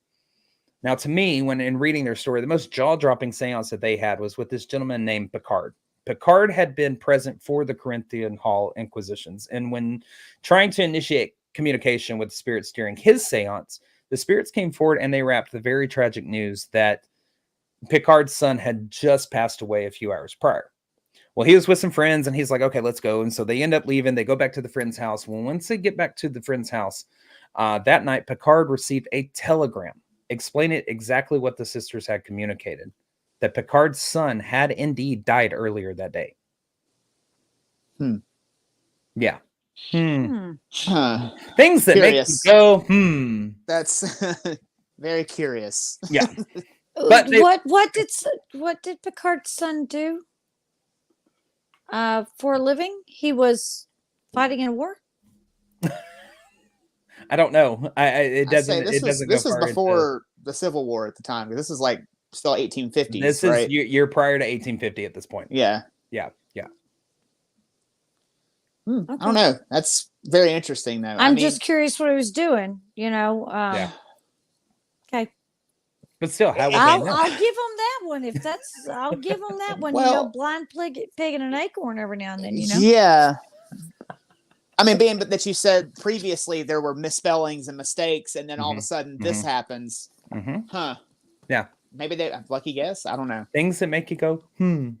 B: Now, to me, when in reading their story, the most jaw-dropping seance that they had was with this gentleman named Picard. Picard had been present for the Corinthian Hall Inquisitions, and when trying to initiate communication with the spirits during his seance, the spirits came forward and they rapped the very tragic news that Picard's son had just passed away a few hours prior. Well, he was with some friends, and he's like, okay, let's go. And so they end up leaving. They go back to the friend's house. Well, once they get back to the friend's house, that night, Picard received a telegram explaining exactly what the sisters had communicated, that Picard's son had indeed died earlier that day. Yeah.
A: Huh.
B: Things that curious. Make you go,
A: That's very curious.
B: Yeah.
C: But what did Picard's son do for a living? He was fighting in a war.
B: I don't know. It doesn't.
A: This was before the Civil War at the time. This is like still 1850s.
B: This
A: right?
B: is you're prior to 1850 at this point.
A: Yeah.
C: Okay.
A: I don't know. That's very interesting, though.
C: I'm just curious what he was doing. Yeah. Okay.
B: But still, how would
C: I'll give him that one if that's. I'll give him that one.
A: Well,
C: blind pig and an acorn every now and then.
A: Yeah. I mean, being that you said previously there were misspellings and mistakes, and then all of a sudden this happens. Huh.
B: Yeah.
A: Maybe they lucky guess. I don't know.
B: Things that make you go,
A: All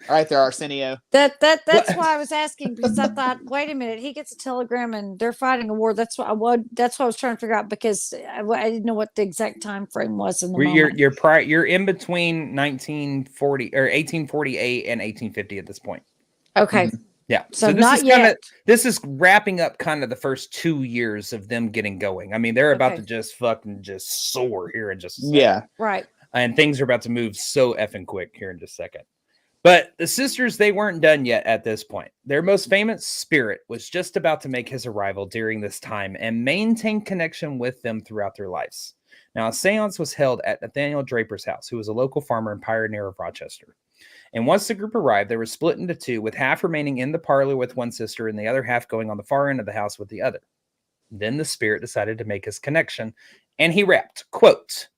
A: right, there, Arsenio.
C: That's why I was asking, because I thought, wait a minute, he gets a telegram and they're fighting a war. That's what I was trying to figure out, because I didn't know what the exact time frame was in the moment.
B: You're in between 1940 or 1848 and 1850 at this point.
C: Okay.
B: Yeah.
C: So this not yet.
B: This is wrapping up kind of the first 2 years of them getting going. I mean, they're about to just fucking just soar here in just a second.
A: Yeah.
C: Right.
B: And things are about to move so effing quick here in just a second. But the sisters, they weren't done yet at this point. Their most famous spirit was just about to make his arrival during this time and maintain connection with them throughout their lives. Now, a seance was held at Nathaniel Draper's house, who was a local farmer and pioneer of Rochester. And once the group arrived, they were split into two, with half remaining in the parlor with one sister and the other half going on the far end of the house with the other. Then the spirit decided to make his connection, and he rapped, quote,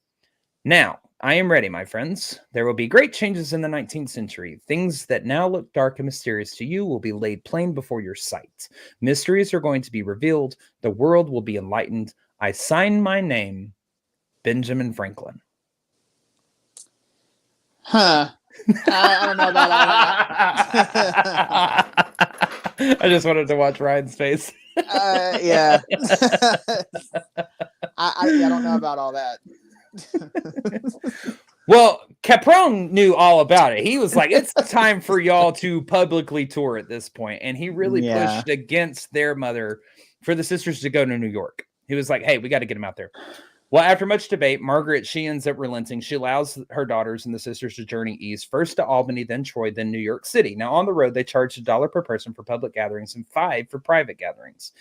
B: "Now, I am ready, my friends. There will be great changes in the 19th century. Things that now look dark and mysterious to you will be laid plain before your sight. Mysteries are going to be revealed. The world will be enlightened. I sign my name, Benjamin Franklin.
A: Huh. I don't know about all that.
B: I just wanted to watch Ryan's face.
A: Yeah. I don't know about all that.
B: Well, Caprone knew all about it. He was like, it's time for y'all to publicly tour at this point. And he really pushed against their mother for the sisters to go to New York. He was like, hey, we got to get them out there. Well, after much debate, Margaret, she ends up relenting. She allows her daughters and the sisters to journey east, first to Albany, then Troy, then New York City. Now, on the road, they charged $1 per person for public gatherings and $5 for private gatherings.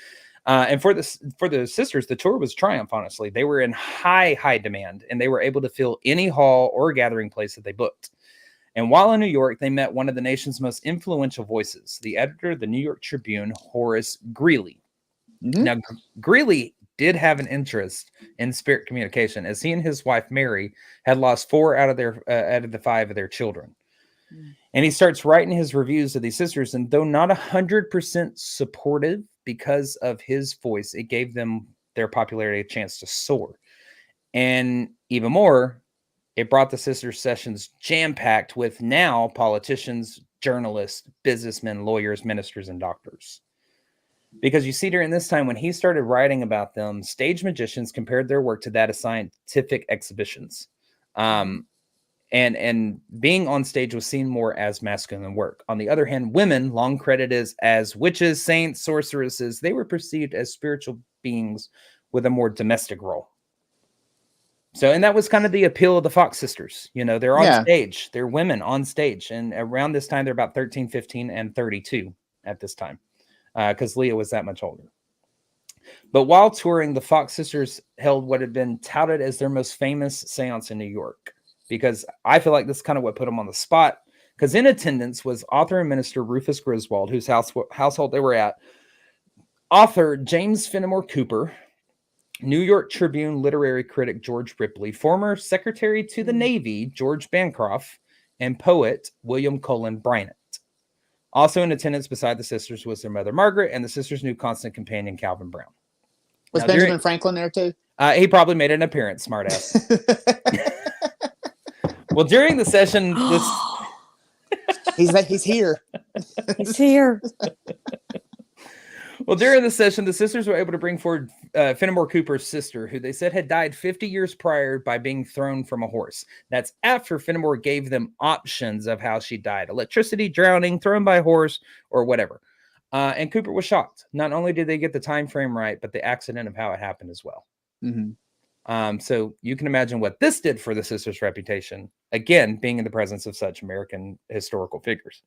B: And for the sisters, the tour was a triumph, honestly. They were in high demand, and they were able to fill any hall or gathering place that they booked. And while in New York, they met one of the nation's most influential voices, the editor of the New York Tribune, Horace Greeley. Mm-hmm. Now, Greeley did have an interest in spirit communication, as he and his wife, Mary, had lost 4 out of the 5 of their children. And he starts writing his reviews of these sisters, and though not 100% supportive because of his voice, it gave them their popularity a chance to soar. And even more, it brought the sisters' sessions jam-packed with now politicians, journalists, businessmen, lawyers, ministers, and doctors. Because you see, during this time, when he started writing about them, stage magicians compared their work to that of scientific exhibitions. And being on stage was seen more as masculine work. On the other hand, women, long credited as witches, saints, sorceresses, they were perceived as spiritual beings with a more domestic role. So, and that was kind of the appeal of the Fox sisters. You know, they're on stage. They're women on stage. And around this time, they're about 13, 15, and 32 at this time. Because Leah was that much older. But while touring, the Fox sisters held what had been touted as their most famous seance in New York. Because I feel like this is kind of what put them on the spot. Because in attendance was author and minister Rufus Griswold, whose household they were at, author James Fenimore Cooper, New York Tribune literary critic George Ripley, former Secretary to the Navy George Bancroft, and poet William Cullen Bryant. Also in attendance beside the sisters was their mother Margaret and the sisters' new constant companion Calvin Brown.
A: Was Benjamin Franklin there too?
B: He probably made an appearance, smartass. Well, during the session,
A: he's here.
C: He's here.
B: Well, during the session, the sisters were able to bring forward Fenimore Cooper's sister, who they said had died 50 years prior by being thrown from a horse. That's after Fenimore gave them options of how she died: electricity, drowning, thrown by a horse, or whatever. And Cooper was shocked. Not only did they get the time frame right, but the accident of how it happened as well. Mm-hmm. So you can imagine what this did for the sisters' reputation, again, being in the presence of such American historical figures.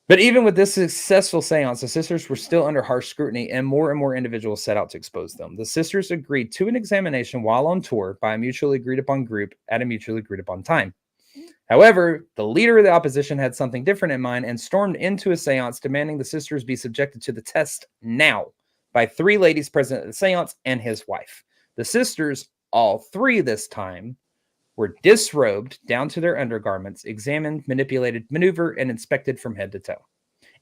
B: But even with this successful seance, the sisters were still under harsh scrutiny, and more individuals set out to expose them. The sisters agreed to an examination while on tour by a mutually agreed upon group at a mutually agreed upon time. However, the leader of the opposition had something different in mind and stormed into a seance demanding the sisters be subjected to the test now by 3 ladies present at the seance and his wife. The sisters, all 3 this time, were disrobed down to their undergarments, examined, manipulated, maneuvered, and inspected from head to toe.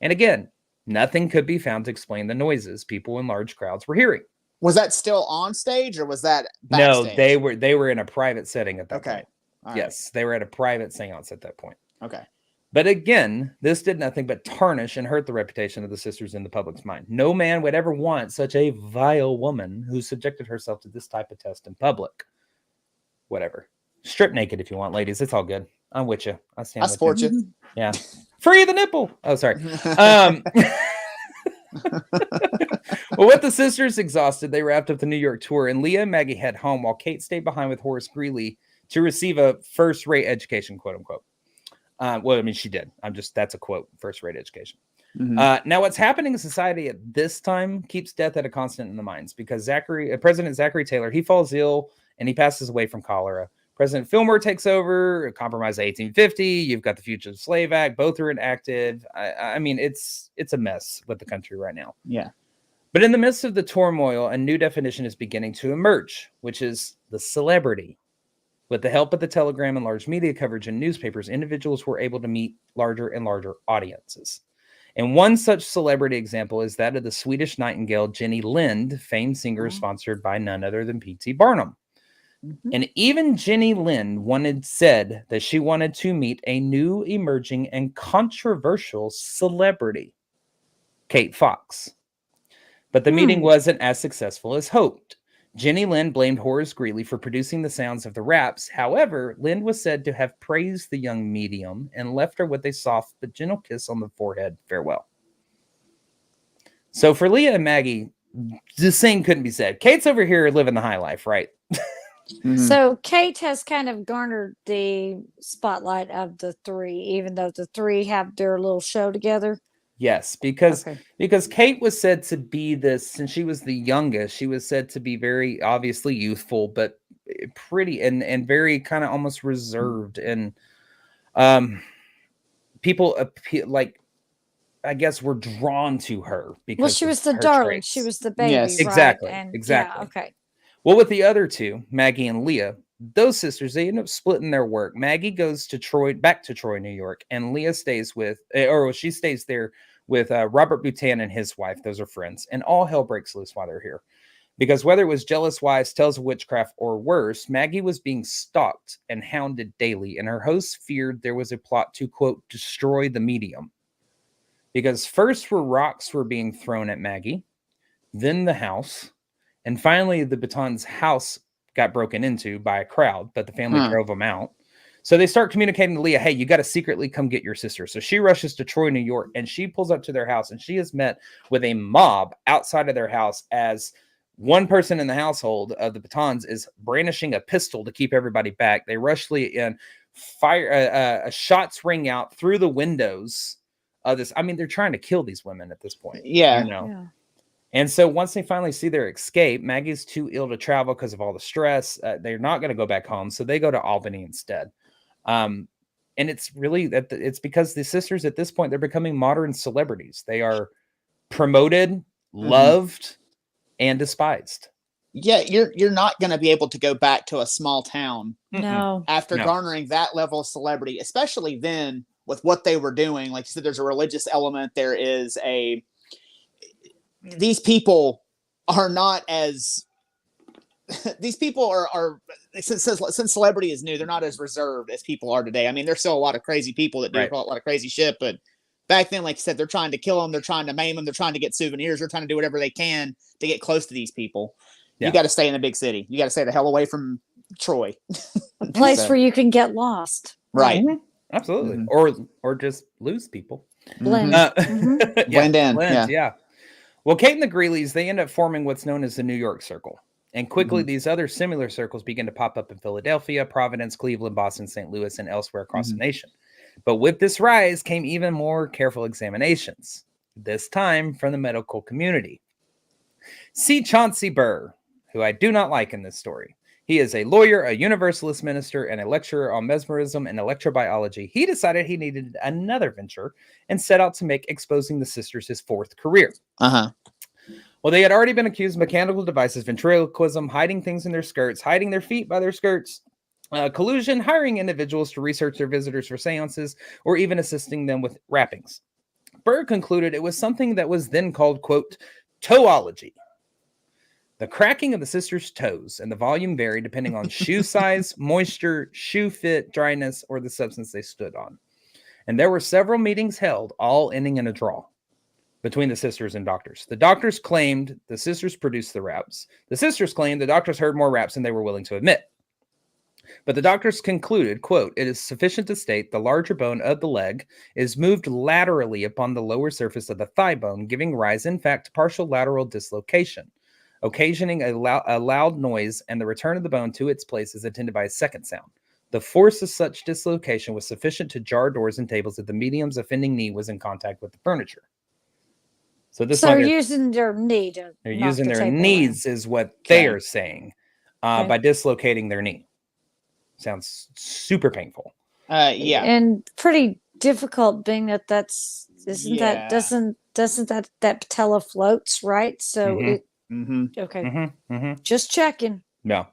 B: And again, nothing could be found to explain the noises people in large crowds were hearing.
A: Was that still on stage, or was that backstage?
B: No, they were in a private setting at that point.
A: All
B: yes, they were at a private seance at that point.
A: Okay.
B: But again, this did nothing but tarnish and hurt the reputation of the sisters in the public's mind. No man would ever want such a vile woman who subjected herself to this type of test in public. Whatever. Strip naked if you want, ladies. It's all good. I'm with you. I
A: support you.
B: Yeah. Free the nipple. Oh, sorry. Well, with the sisters exhausted, they wrapped up the New York tour, and Leah and Maggie head home while Kate stayed behind with Horace Greeley to receive a first-rate education, quote unquote. Well, I mean, she did. That's a quote, first-rate education. Mm-hmm. Now, what's happening in society at this time keeps death at a constant in the minds, because President Zachary Taylor, he falls ill and he passes away from cholera. President Fillmore takes over, a compromise of 1850. You've got the Fugitive Slave Act. Both are inactive. I mean, it's a mess with the country right now.
A: Yeah.
B: But in the midst of the turmoil, a new definition is beginning to emerge, which is the celebrity. With the help of the telegram and large media coverage in newspapers, individuals were able to meet larger and larger audiences. And one such celebrity example is that of the Swedish nightingale Jenny Lind, famed singer sponsored by none other than P.T. Barnum. And even Jenny Lind said that she wanted to meet a new, emerging, and controversial celebrity, Kate Fox. But the meeting wasn't as successful as hoped. Jenny Lind blamed Horace Greeley for producing the sounds of the raps. However, Lind was said to have praised the young medium and left her with a soft but gentle kiss on the forehead. Farewell. So for Leah and Maggie, the same couldn't be said. Kate's over here living the high life, right?
C: So Kate has kind of garnered the spotlight of the three, even though the three have their little show together.
B: Yes, because Kate was said to be this, since she was the youngest, she was said to be very obviously youthful, but pretty and very kind of almost reserved. And people like, I guess, were drawn to her because
C: she was the darling.
B: traits.
C: She was the baby.
A: Yes.
C: Right?
B: Exactly.
C: And,
B: Exactly.
C: Yeah, okay.
B: Well, with the other two, Maggie and Leah, those sisters, they end up splitting their work. Maggie goes to back to Troy, New York, and Leah stays she stays there with Robert Butan and his wife. Those are friends. And all hell breaks loose while they're here. Because whether it was jealous wives, tales of witchcraft, or worse, Maggie was being stalked and hounded daily, and her hosts feared there was a plot to, quote, destroy the medium. Because first rocks were being thrown at Maggie, then the house, and finally the Butan's house got broken into by a crowd, but the family drove them out. So they start communicating to Leah, hey, you got to secretly come get your sister. So she rushes to Troy, New York, and she pulls up to their house, and she is met with a mob outside of their house as one person in the household of the Butans is brandishing a pistol to keep everybody back. They rush Leah in, fire, shots ring out through the windows of this. I mean, they're trying to kill these women at this point.
A: Yeah.
B: You know? And so once they finally see their escape, Maggie's too ill to travel because of all the stress. They're not going to go back home. So they go to Albany instead. And it's really that it's because the sisters at this point, they're becoming modern celebrities. They are promoted, loved, and despised.
A: Yeah, you're not going to be able to go back to a small town after
B: No.
A: garnering that level of celebrity, especially then with what they were doing. Like you said, there's a religious element. There is these people are not as these people are since celebrity is new, they're not as reserved as people are today. I mean, there's still a lot of crazy people that do a lot of crazy shit, but back then, like you said, they're trying to kill them, they're trying to maim them, they're trying to get souvenirs, they're trying to do whatever they can to get close to these people. Yeah. You got to stay in a big city. You got to stay the hell away from Troy.
C: A place where you can get lost.
A: Right.
B: Absolutely. Or just lose people.
C: Blend.
A: Blend in.
B: Yeah. Well, Kate and the Greeleys, they end up forming what's known as the New York Circle. And quickly, these other similar circles begin to pop up in Philadelphia, Providence, Cleveland, Boston, St. Louis, and elsewhere across the nation. But with this rise came even more careful examinations, this time from the medical community. See Chauncey Burr, who I do not like in this story. He is a lawyer, a Universalist minister, and a lecturer on mesmerism and electrobiology. He decided he needed another venture and set out to make exposing the sisters his fourth career. Well, they had already been accused of mechanical devices, ventriloquism, hiding things in their skirts, hiding their feet by their skirts, collusion, hiring individuals to research their visitors for seances, or even assisting them with wrappings. Burr concluded it was something that was then called, quote, toeology. The cracking of the sisters' toes and the volume varied depending on shoe size, moisture, shoe fit, dryness, or the substance they stood on. And there were several meetings held, all ending in a draw between the sisters and doctors. The doctors claimed the sisters produced the raps. The sisters claimed the doctors heard more raps than they were willing to admit. But the doctors concluded, quote, it is sufficient to state the larger bone of the leg is moved laterally upon the lower surface of the thigh bone, giving rise, in fact, to partial lateral dislocation, occasioning a loud noise, and the return of the bone to its place is attended by a second sound. The force of such dislocation was sufficient to jar doors and tables if the medium's offending knee was in contact with the furniture. So
C: they're using their knee to
B: they're using their knees is what they are saying by dislocating their knee. Sounds super painful.
C: And pretty difficult being that doesn't that patella floats, right? So just checking.
B: No.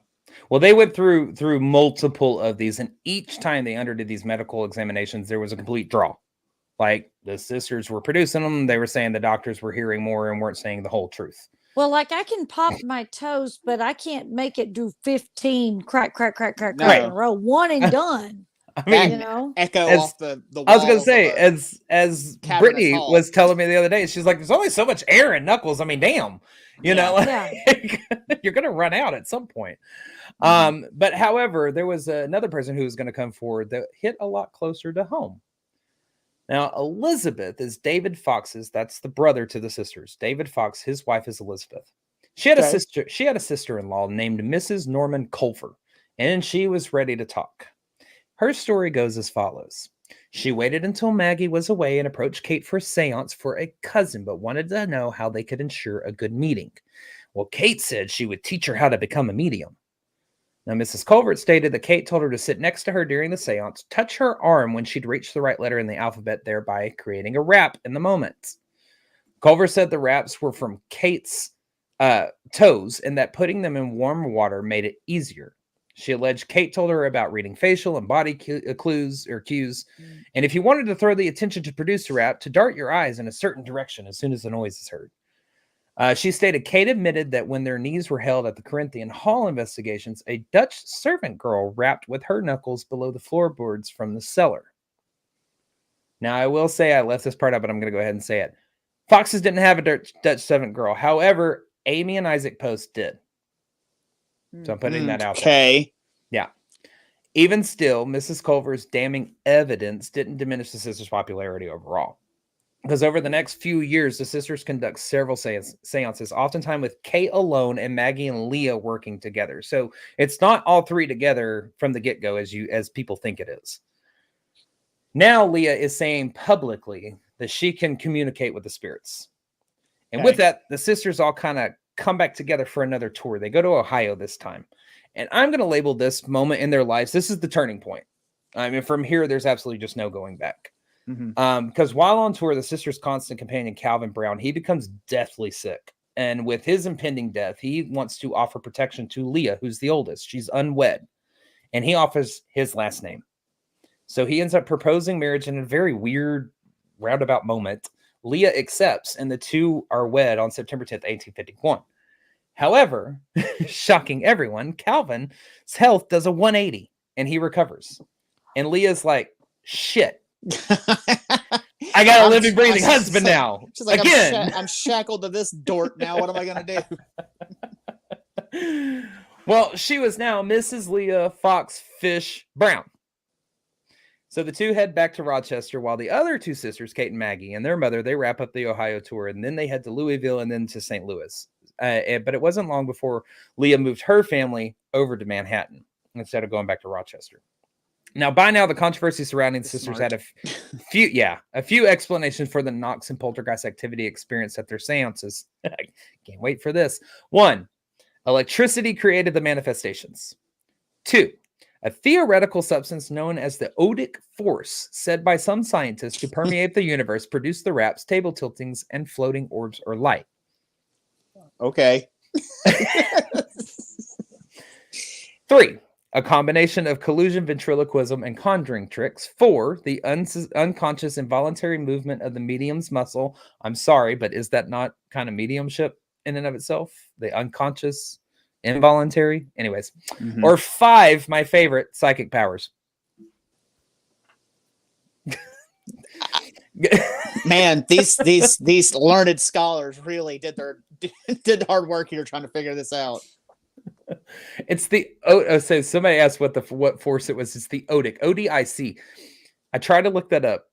B: Well, they went through multiple of these, and each time they underdid these medical examinations, there was a complete draw. Like the sisters were producing them, they were saying the doctors were hearing more and weren't saying the whole truth.
C: Well, like I can pop my toes, but I can't make it do 15 crack in a row. One and done.
B: I mean,
C: you know,
A: echo off the walls.
B: I was gonna say, as Brittany
A: hall.
B: was telling me the other day, she's like, "There's only so much air in Knuckles. I mean, damn, you know, like, you're gonna run out at some point." But however, there was another person who was going to come forward that hit a lot closer to home. Now, Elizabeth is David Fox's. That's the brother to the sisters. David Fox, his wife is Elizabeth. She had a sister. She had a sister-in-law named Mrs. Norman Culver, and she was ready to talk. Her story goes as follows. She waited until Maggie was away and approached Kate for a seance for a cousin, but wanted to know how they could ensure a good meeting. Well, Kate said she would teach her how to become a medium. Now, Mrs. Culver stated that Kate told her to sit next to her during the seance, touch her arm when she'd reached the right letter in the alphabet, thereby creating a rap in the moment. Culver said the raps were from Kate's toes and that putting them in warm water made it easier. She alleged Kate told her about reading facial and body cues. And if you wanted to throw the attention to produce a rap, to dart your eyes in a certain direction as soon as the noise is heard. She stated Kate admitted that when their knees were held at the Corinthian Hall investigations, a Dutch servant girl rapped with her knuckles below the floorboards from the cellar. Now, I will say I left this part out, but I'm going to go ahead and say it. Foxes didn't have a Dutch servant girl. However, Amy and Isaac Post did. So I'm putting that out there.
A: Okay.
B: Yeah. Even still, Mrs. Culver's damning evidence didn't diminish the sisters' popularity overall. Because over the next few years, the sisters conduct several seances, oftentimes with Kate alone and Maggie and Leah working together. So it's not all three together from the get-go as people think it is. Now Leah is saying publicly that she can communicate with the spirits. And with that, the sisters all kind of come back together for another tour. They go to Ohio this time. And I'm going to label this moment in their lives. This is the turning point. I mean, from here, there's absolutely just no going back. Because while on tour, the sister's constant companion, Calvin Brown, he becomes deathly sick. And with his impending death, he wants to offer protection to Leah, who's the oldest. She's unwed. And he offers his last name. So he ends up proposing marriage in a very weird, roundabout moment. Leah accepts, and the two are wed on September 10th, 1851. However, shocking everyone, Calvin's health does a 180, and he recovers. And Leah's like, shit. I got a living, breathing husband now.
A: She's like,
B: again,
A: I'm shackled to this dort now. What am I going to
B: do? Well, she was now Mrs. Leah Fox Fish Brown. So the two head back to Rochester while the other two sisters, Kate and Maggie, and their mother, they wrap up the Ohio tour, and then they head to Louisville and then to St. Louis. But it wasn't long before Leah moved her family over to Manhattan instead of going back to Rochester. Now, by now, the controversy surrounding the sisters had a few explanations for the Knox and poltergeist activity experienced at their seances. I can't wait for this. 1, electricity created the manifestations. 2, a theoretical substance known as the odic force, said by some scientists to permeate the universe, produced the raps, table tiltings, and floating orbs or light.
A: Okay.
B: 3, a combination of collusion, ventriloquism, and conjuring tricks. 4, the unconscious involuntary movement of the medium's muscle. I'm sorry, but is that not kind of mediumship in and of itself? The unconscious, involuntary? Anyways. Or 5, my favorite, psychic powers.
A: Man, these learned scholars really did hard work here trying to figure this out.
B: It's the so somebody asked what force it was. It's the odic, ODIC. I tried to look that up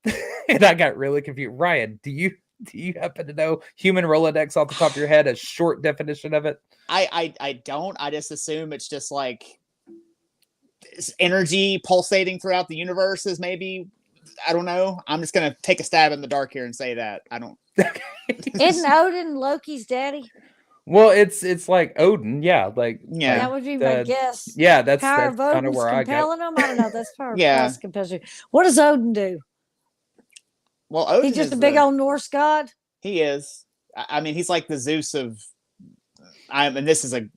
B: and I got really confused. Ryan, do you happen to know human Rolodex off the top of your head, a short definition of it?
A: I don't. I just assume it's just like energy pulsating throughout the universe is maybe. I don't know. I'm just gonna take a stab in the dark here and say that I don't.
C: Isn't Odin Loki's daddy?
B: Well, it's like Odin, yeah,
C: That would be my guess.
B: Yeah, that's
C: power
B: that's
C: of
B: kind of where I got.
C: compelling them. I don't know. That's power
A: Yeah.
C: compulsion. What does Odin do?
A: Well, Odin
C: He's just a big old Norse god.
A: He is. I mean, he's like the Zeus of. And this is a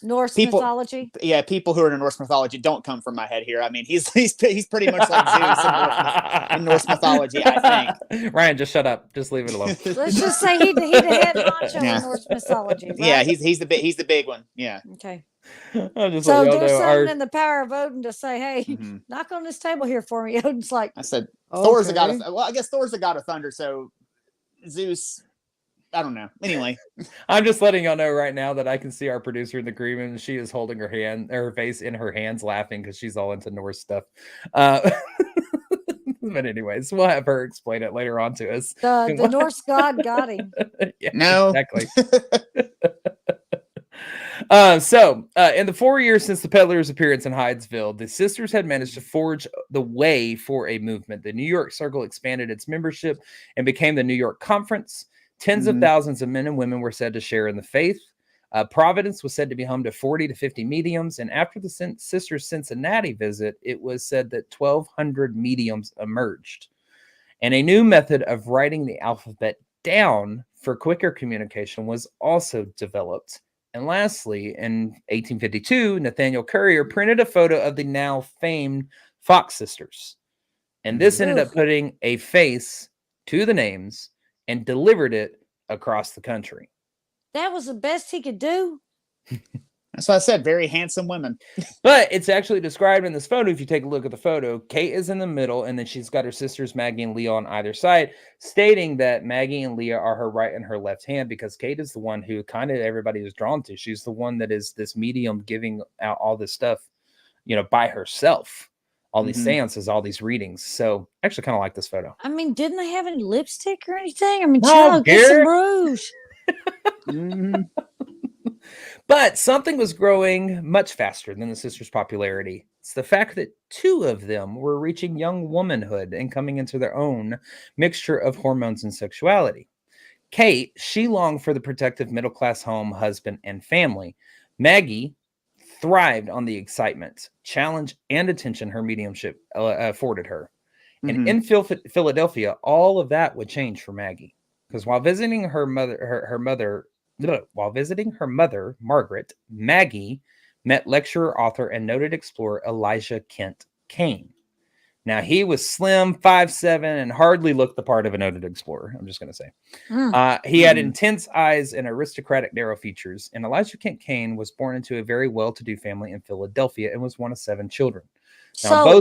C: Norse
A: people,
C: mythology.
A: yeah, people who are in Norse mythology don't come from my head here. I mean, he's pretty much like Zeus in Norse mythology, I
B: think. Ryan, just shut up. Just leave it alone.
C: Let's just say he the head honcho in Norse mythology, right?
A: Yeah, he's the big one. Yeah.
C: Okay.
B: Just
C: So
B: let
C: there's
B: know
C: something in the power of Odin to say, hey,
A: Mm-hmm.
C: knock on this table here for me. Odin's like,
A: I said,
C: okay.
A: Thor's the god of, well, I guess Thor's the god of thunder, so Zeus, I don't know. Anyway,
B: I'm just letting y'all know right now that I can see our producer in the green room. She is holding her face in her hands, laughing because she's all into Norse stuff. But anyways, we'll have her explain it later on to us.
C: The Norse god got him.
B: Yeah,
A: no,
B: exactly. In the 4 years since the peddler's appearance in Hydesville, the sisters had managed to forge the way for a movement. The New York Circle expanded its membership and became the New York Conference. Tens of thousands of men and women were said to share in the faith. Providence was said to be home to 40 to 50 mediums. And after the sisters' Cincinnati visit, it was said that 1,200 mediums emerged. And a new method of writing the alphabet down for quicker communication was also developed. And lastly, in 1852, Nathaniel Currier printed a photo of the now famed Fox sisters. And this ended up putting a face to the names and delivered it across the country.
C: That was the best he could do.
A: That's what I said. Very handsome women.
B: But it's actually described in this photo. If you take a look at the photo, Kate is in the middle, and then she's got her sisters, Maggie and Leah, on either side, stating that Maggie and Leah are her right and her left hand, because Kate is the one who kind of everybody is drawn to. She's the one that is this medium giving out all this stuff, by herself. All these seances, all these readings. So I actually kind of like this photo.
C: I mean, didn't they have any lipstick or anything? I mean, child, get some rouge.
B: But something was growing much faster than the sisters' popularity. It's the fact that two of them were reaching young womanhood and coming into their own mixture of hormones and sexuality. Kate, she longed for the protective middle-class home, husband, and family. Maggie thrived on the excitement, challenge, and attention her mediumship afforded her. And in Philadelphia, all of that would change for Maggie, because while visiting her mother, Margaret, Maggie met lecturer, author, and noted explorer Elijah Kent Kane. Now, he was slim, 5'7", and hardly looked the part of a noted explorer, I'm just going to say. He had intense eyes and aristocratic narrow features, and Elijah Kent Kane was born into a very well-to-do family in Philadelphia and was one of 7 children. Now,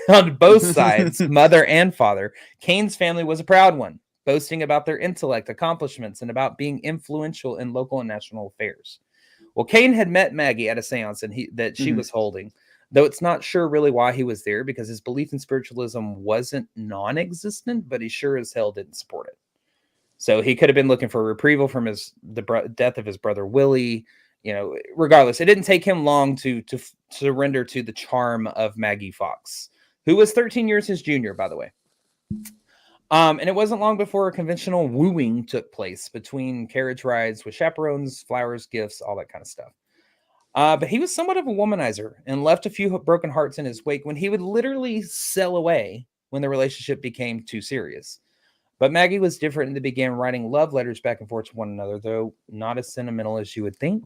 B: on both sides, mother and father, Kane's family was a proud one, boasting about their intellect, accomplishments, and about being influential in local and national affairs. Well, Kane had met Maggie at a seance that she was holding, though it's not sure really why he was there, because his belief in spiritualism wasn't non-existent, but he sure as hell didn't support it. So he could have been looking for a retrieval from the death of his brother Willie. Regardless, it didn't take him long to surrender to the charm of Maggie Fox, who was 13 years his junior, by the way. And it wasn't long before a conventional wooing took place between carriage rides with chaperones, flowers, gifts, all that kind of stuff. But he was somewhat of a womanizer and left a few broken hearts in his wake when he would literally sail away when the relationship became too serious. But Maggie was different and they began writing love letters back and forth to one another, though not as sentimental as you would think,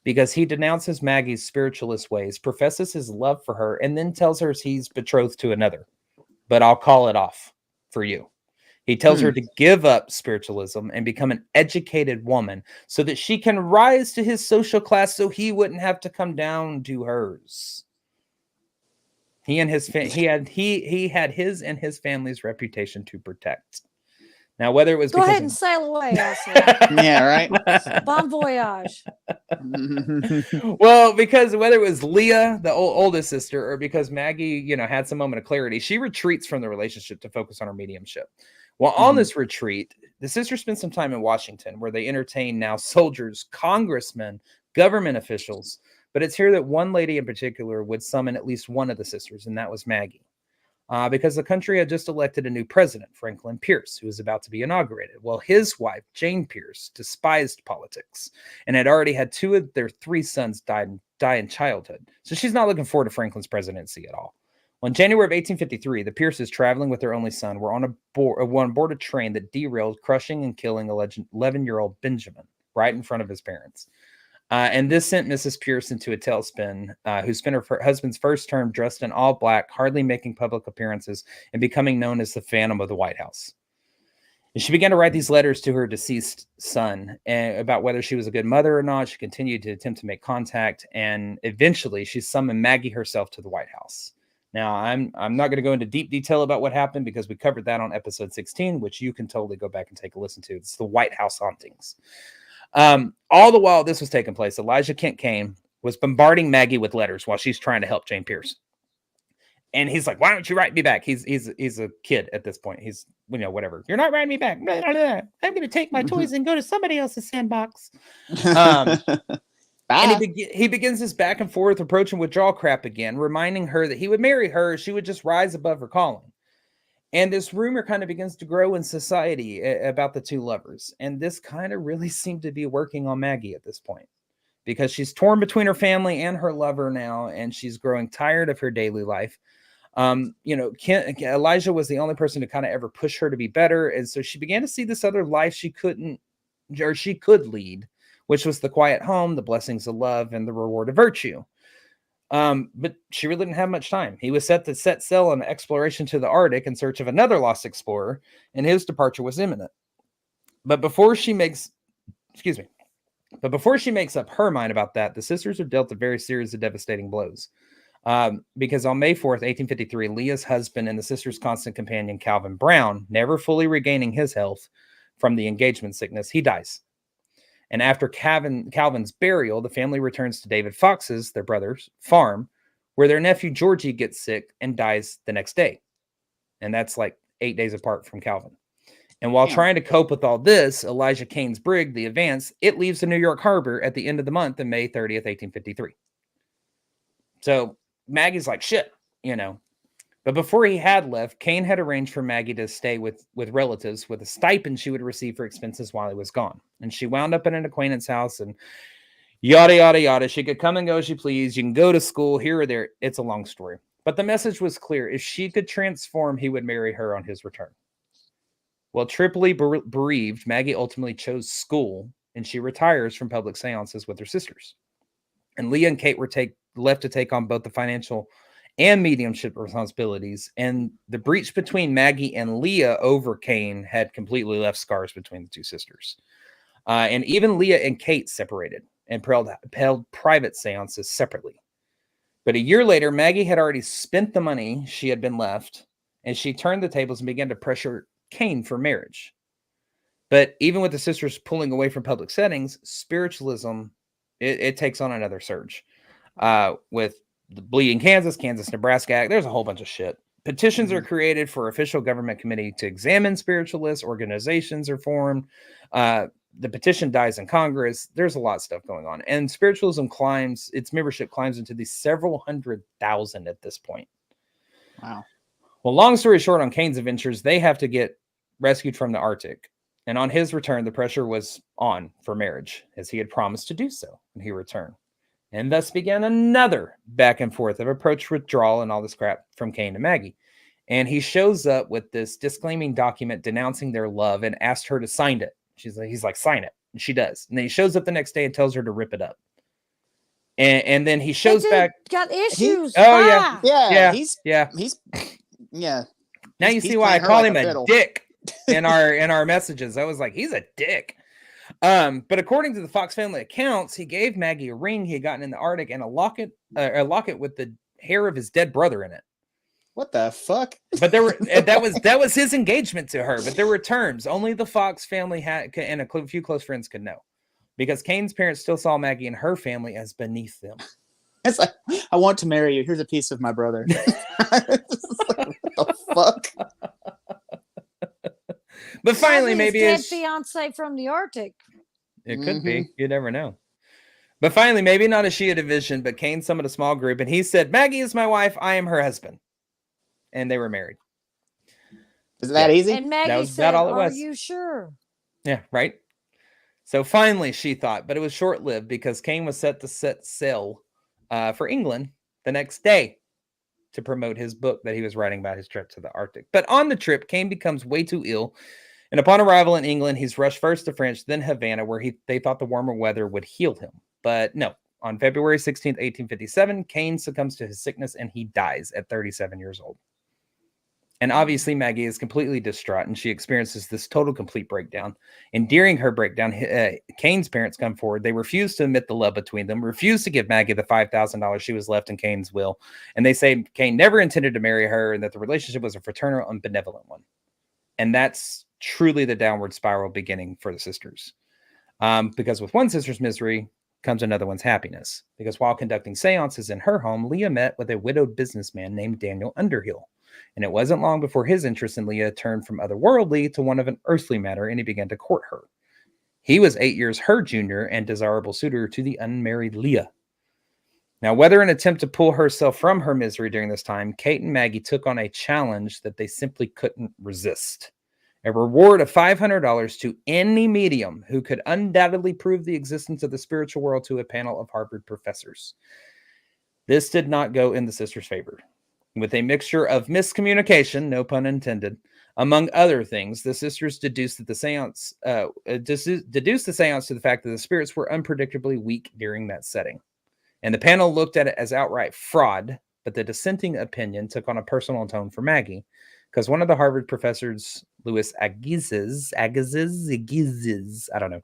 B: because he denounces Maggie's spiritualist ways, professes his love for her, and then tells her he's betrothed to another. But I'll call it off for you. He tells her to give up spiritualism and become an educated woman so that she can rise to his social class so he wouldn't have to come down to hers. He had his and his family's reputation to protect. Now, whether it was
C: go ahead and sail away,
A: yeah, right.
C: Bon voyage.
B: Well, because whether it was Leah, the oldest sister, or because Maggie, had some moment of clarity, she retreats from the relationship to focus on her mediumship. Well, on this retreat, the sisters spent some time in Washington, where they entertained now soldiers, congressmen, government officials. But it's here that one lady in particular would summon at least one of the sisters, and that was Maggie. Because the country had just elected a new president, Franklin Pierce, who was about to be inaugurated. Well, his wife, Jane Pierce, despised politics and had already had 2 of their 3 sons die in childhood. So she's not looking forward to Franklin's presidency at all. Well, in January of 1853, the Pierces, traveling with their only son, were on board a train that derailed, crushing and killing 11-year-old Benjamin right in front of his parents. And this sent Mrs. Pierce into a tailspin, who spent her husband's first term dressed in all black, hardly making public appearances, and becoming known as the Phantom of the White House. And she began to write these letters to her deceased son about whether she was a good mother or not. She continued to attempt to make contact, and eventually she summoned Maggie herself to the White House. Now, I'm not going to go into deep detail about what happened because we covered that on episode 16, which you can totally go back and take a listen to. It's the White House hauntings. All the while this was taking place, Elijah Kent Kane was bombarding Maggie with letters while she's trying to help Jane Pierce. And he's like, why don't you write me back? He's a kid at this point. He's, whatever. You're not writing me back. I'm going to take my toys and go to somebody else's sandbox. And he begins this back and forth approach and withdrawal crap again, reminding her that he would marry her. She would just rise above her calling. And this rumor kind of begins to grow in society about the two lovers. And this kind of really seemed to be working on Maggie at this point, because she's torn between her family and her lover now, and she's growing tired of her daily life. Elijah was the only person to kind of ever push her to be better. And so she began to see this other life she could lead, which was the quiet home, the blessings of love, and the reward of virtue. But she really didn't have much time. He was set to set sail on an exploration to the Arctic in search of another lost explorer, and his departure was imminent. But before she makes up her mind about that, the sisters are dealt a very series of devastating blows. Because on May 4th, 1853, Leah's husband and the sisters' constant companion, Calvin Brown, never fully regaining his health from the engagement sickness, he dies. And after Calvin's burial, the family returns to David Fox's, their brother's, farm, where their nephew Georgie gets sick and dies the next day. And that's like 8 days apart from Calvin. And while trying to cope with all this, Elijah Kane's brig, the Advance, it leaves the New York harbor at the end of the month on May 30th, 1853. So Maggie's like, shit, But before he had left, Kane had arranged for Maggie to stay with relatives with a stipend she would receive for expenses while he was gone. And she wound up in an acquaintance house and yada, yada, yada. She could come and go as she pleased. You can go to school here or there. It's a long story. But the message was clear. If she could transform, he would marry her on his return. Well, triply bereaved, Maggie ultimately chose school, and she retires from public seances with her sisters. And Leah and Kate were left to take on both the financial and mediumship responsibilities, and the breach between Maggie and Leah over Kane had completely left scars between the two sisters. And even Leah and Kate separated and held private seances separately. But a year later, Maggie had already spent the money she had been left, and she turned the tables and began to pressure Kane for marriage. But even with the sisters pulling away from public settings, spiritualism, it takes on another surge. With the Bleeding Kansas, Nebraska Act, there's a whole bunch of shit. Petitions are created for official government committee to examine spiritualists. Organizations are formed. The petition dies in Congress. There's a lot of stuff going on. And spiritualism its membership climbs into the several 100,000 at this point.
A: Wow.
B: Well, long story short, on Kane's adventures, they have to get rescued from the Arctic. And on his return, the pressure was on for marriage, as he had promised to do so when he returned. And thus began another back and forth of approach, withdrawal, and all this crap from Kane to Maggie. And he shows up with this disclaiming document denouncing their love and asked her to sign it. He's like, sign it. And she does. And then he shows up the next day and tells her to rip it up. And then he shows back.
C: Got issues.
B: Yeah.
A: He's
B: Now you see why I call him a dick in our messages. I was like, he's a dick. But according to the Fox family accounts, he gave Maggie a ring he had gotten in the Arctic and a locket with the hair of his dead brother in it.
A: What the fuck?
B: But that was his engagement to her. But there were terms only the Fox family had and a few close friends could know, because Kane's parents still saw Maggie and her family as beneath them.
A: It's like, I want to marry you. Here's a piece of my brother. What the fuck?
C: But
B: finally, maybe
C: his dead fiance from the Arctic.
B: It could be. You never know. But finally, maybe not as she had envisioned, but Kane summoned a small group, and he said, Maggie is my wife. I am her husband. And they were married.
A: Is it that easy?
C: And Maggie
B: that was
C: said,
B: about all it was.
C: Are you sure?
B: Yeah, right? So finally, she thought, but it was short-lived because Kane was set to set sail for England the next day to promote his book that he was writing about his trip to the Arctic. But on the trip, Kane becomes way too ill. And upon arrival in England, he's rushed first to France, then Havana, where they thought the warmer weather would heal him. But no, on February 16th, 1857, Kane succumbs to his sickness and he dies at 37 years old. And obviously, Maggie is completely distraught and she experiences this total, complete breakdown. And during her breakdown, Kane's parents come forward. They refuse to admit the love between them, refuse to give Maggie the $5,000 she was left in Kane's will. And they say Kane never intended to marry her and that the relationship was a fraternal and benevolent one. And that's truly the downward spiral beginning for the sisters. Because with one sister's misery comes another one's happiness. Because while conducting seances in her home, Leah met with a widowed businessman named Daniel Underhill. And it wasn't long before his interest in Leah turned from otherworldly to one of an earthly matter, and he began to court her. He was 8 years her junior and desirable suitor to the unmarried Leah. Now, whether an attempt to pull herself from her misery during this time, Kate and Maggie took on a challenge that they simply couldn't resist. A reward of $500 to any medium who could undoubtedly prove the existence of the spiritual world to a panel of Harvard professors. This did not go in the sisters' favor. With a mixture of miscommunication, no pun intended, among other things, the sisters deduced the seance to the fact that the spirits were unpredictably weak during that setting. And the panel looked at it as outright fraud, but the dissenting opinion took on a personal tone for Maggie, because one of the Harvard professors, Louis Agassiz, I don't know,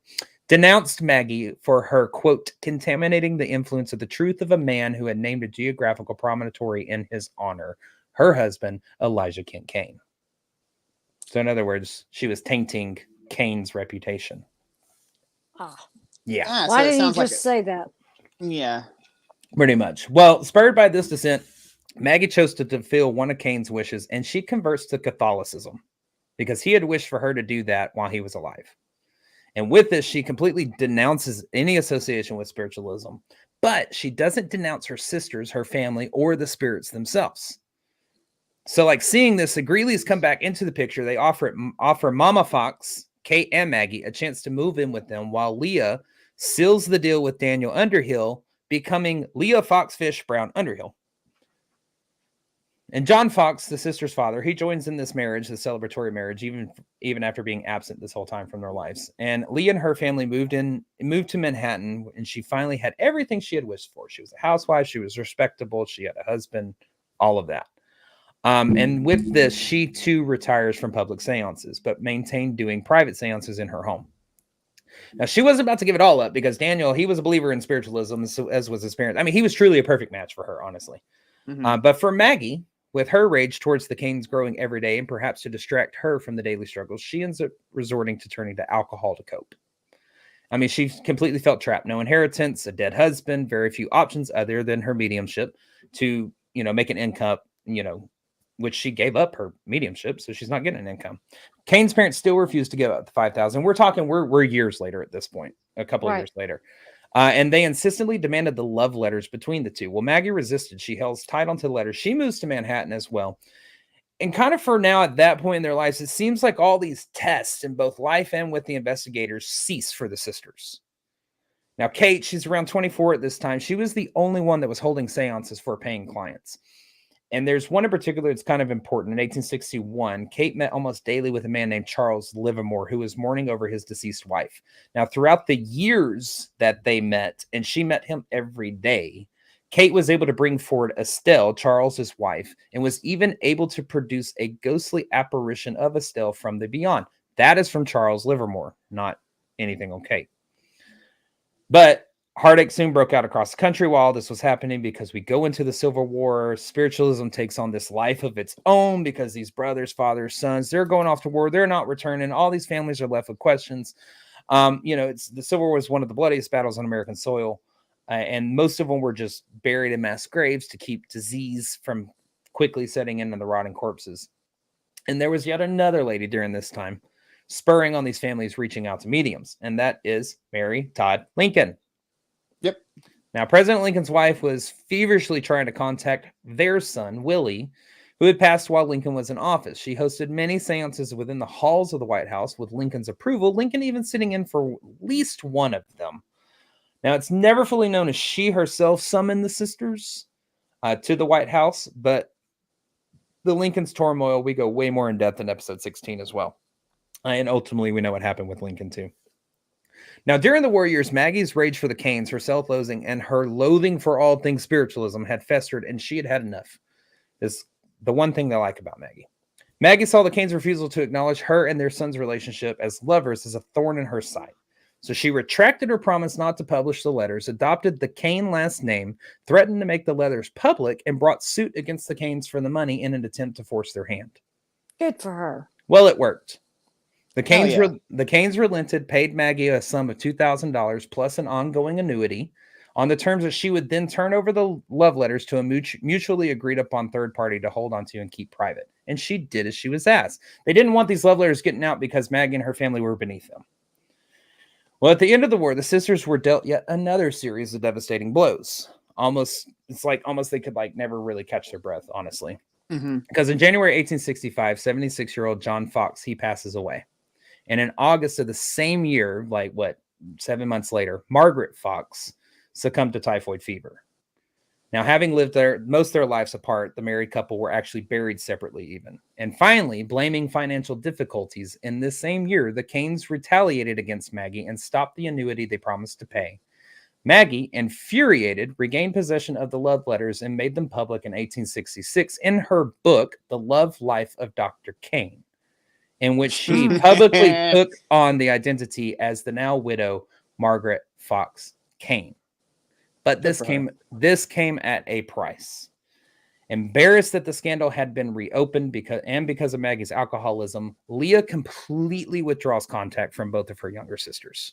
B: denounced Maggie for her, quote, contaminating the influence of the truth of a man who had named a geographical promontory in his honor, her husband, Elijah Kent Kane. So in other words, she was tainting Kane's reputation. Yeah.
C: Why didn't you just say that?
A: Yeah.
B: Pretty much. Well, spurred by this dissent, Maggie chose to fulfill one of Kane's wishes, and she converts to Catholicism because he had wished for her to do that while he was alive. And with this, she completely denounces any association with spiritualism, but she doesn't denounce her sisters, her family, or the spirits themselves. So, like, seeing this, the Greeleys come back into the picture. They offer Mama Fox, Kate, and Maggie a chance to move in with them, while Leah seals the deal with Daniel Underhill, becoming Leah Foxfish Brown Underhill. And John Fox, the sister's father, he joins in this marriage, the celebratory marriage, even after being absent this whole time from their lives. And Leah and her family moved to Manhattan, and she finally had everything she had wished for. She was a housewife, she was respectable, she had a husband, all of that. And with this, she too retires from public seances, but maintained doing private seances in her home. Now, she wasn't about to give it all up because Daniel, he was a believer in spiritualism, as was his parents. I mean, he was truly a perfect match for her, honestly. Mm-hmm. But for Maggie, with her rage towards the Kanes growing every day, and perhaps to distract her from the daily struggles, she ends up resorting to turning to alcohol to cope. I mean, she completely felt trapped. No inheritance, a dead husband, very few options other than her mediumship to, make an income, which she gave up her mediumship, so she's not getting an income. Kane's parents still refused to give up the $5,000. We're talking, we're years later at this point, a couple of years later. And they insistently demanded the love letters between the two. Well, Maggie resisted. She held tight onto the letters. She moves to Manhattan as well. And kind of for now, at that point in their lives, it seems like all these tests in both life and with the investigators cease for the sisters. Now, Kate, she's around 24 at this time. She was the only one that was holding seances for paying clients. And there's one in particular that's kind of important. In 1861, Kate met almost daily with a man named Charles Livermore, who was mourning over his deceased wife. Now, throughout the years that they met, and she met him every day, Kate was able to bring forward Estelle, Charles's wife, and was even able to produce a ghostly apparition of Estelle from the beyond. That is from Charles Livermore, not anything on Kate. But heartache soon broke out across the country while this was happening because we go into the Civil War. Spiritualism takes on this life of its own because these brothers, fathers, sons, they're going off to war. They're not returning. All these families are left with questions. The Civil War was one of the bloodiest battles on American soil. And most of them were just buried in mass graves to keep disease from quickly setting in on the rotting corpses. And there was yet another lady during this time spurring on these families reaching out to mediums. And that is Mary Todd Lincoln.
A: Yep.
B: Now, President Lincoln's wife was feverishly trying to contact their son, Willie, who had passed while Lincoln was in office. She hosted many seances within the halls of the White House with Lincoln's approval, Lincoln even sitting in for at least one of them. Now, it's never fully known if she herself summoned the sisters to the White House, but the Lincoln's turmoil, we go way more in depth in episode 16 as well. And ultimately, we know what happened with Lincoln, too. Now, during the war years, Maggie's rage for the Canes, her self-loathing, and her loathing for all things spiritualism had festered, and she had had enough. Is the one thing they like about Maggie. Maggie saw the Canes' refusal to acknowledge her and their son's relationship as lovers as a thorn in her side. So she retracted her promise not to publish the letters, adopted the Cane last name, threatened to make the letters public, and brought suit against the Canes for the money in an attempt to force their hand.
C: Good for her.
B: Well, it worked. The
A: yeah.
B: Canes relented, paid Maggie a sum of $2,000 plus an ongoing annuity on the terms that she would then turn over the love letters to a mutually agreed upon third party to hold onto and keep private. And she did as she was asked. They didn't want these love letters getting out because Maggie and her family were beneath them. Well, at the end of the war, the sisters were dealt yet another series of devastating blows. Almost they could never really catch their breath, honestly.
A: Mm-hmm.
B: Because in January 1865, 76-year-old John Fox, he passes away. And in August of the same year, 7 months later, Margaret Fox succumbed to typhoid fever. Now, having lived most of their lives apart, the married couple were actually buried separately even. And finally, blaming financial difficulties, in this same year, the Canes retaliated against Maggie and stopped the annuity they promised to pay. Maggie, infuriated, regained possession of the love letters and made them public in 1866 in her book, The Love Life of Dr. Cane, in which she publicly took on the identity as the now widow Margaret Fox Cane. But this came at a price. Embarrassed that the scandal had been reopened because of Maggie's alcoholism, Leah completely withdraws contact from both of her younger sisters.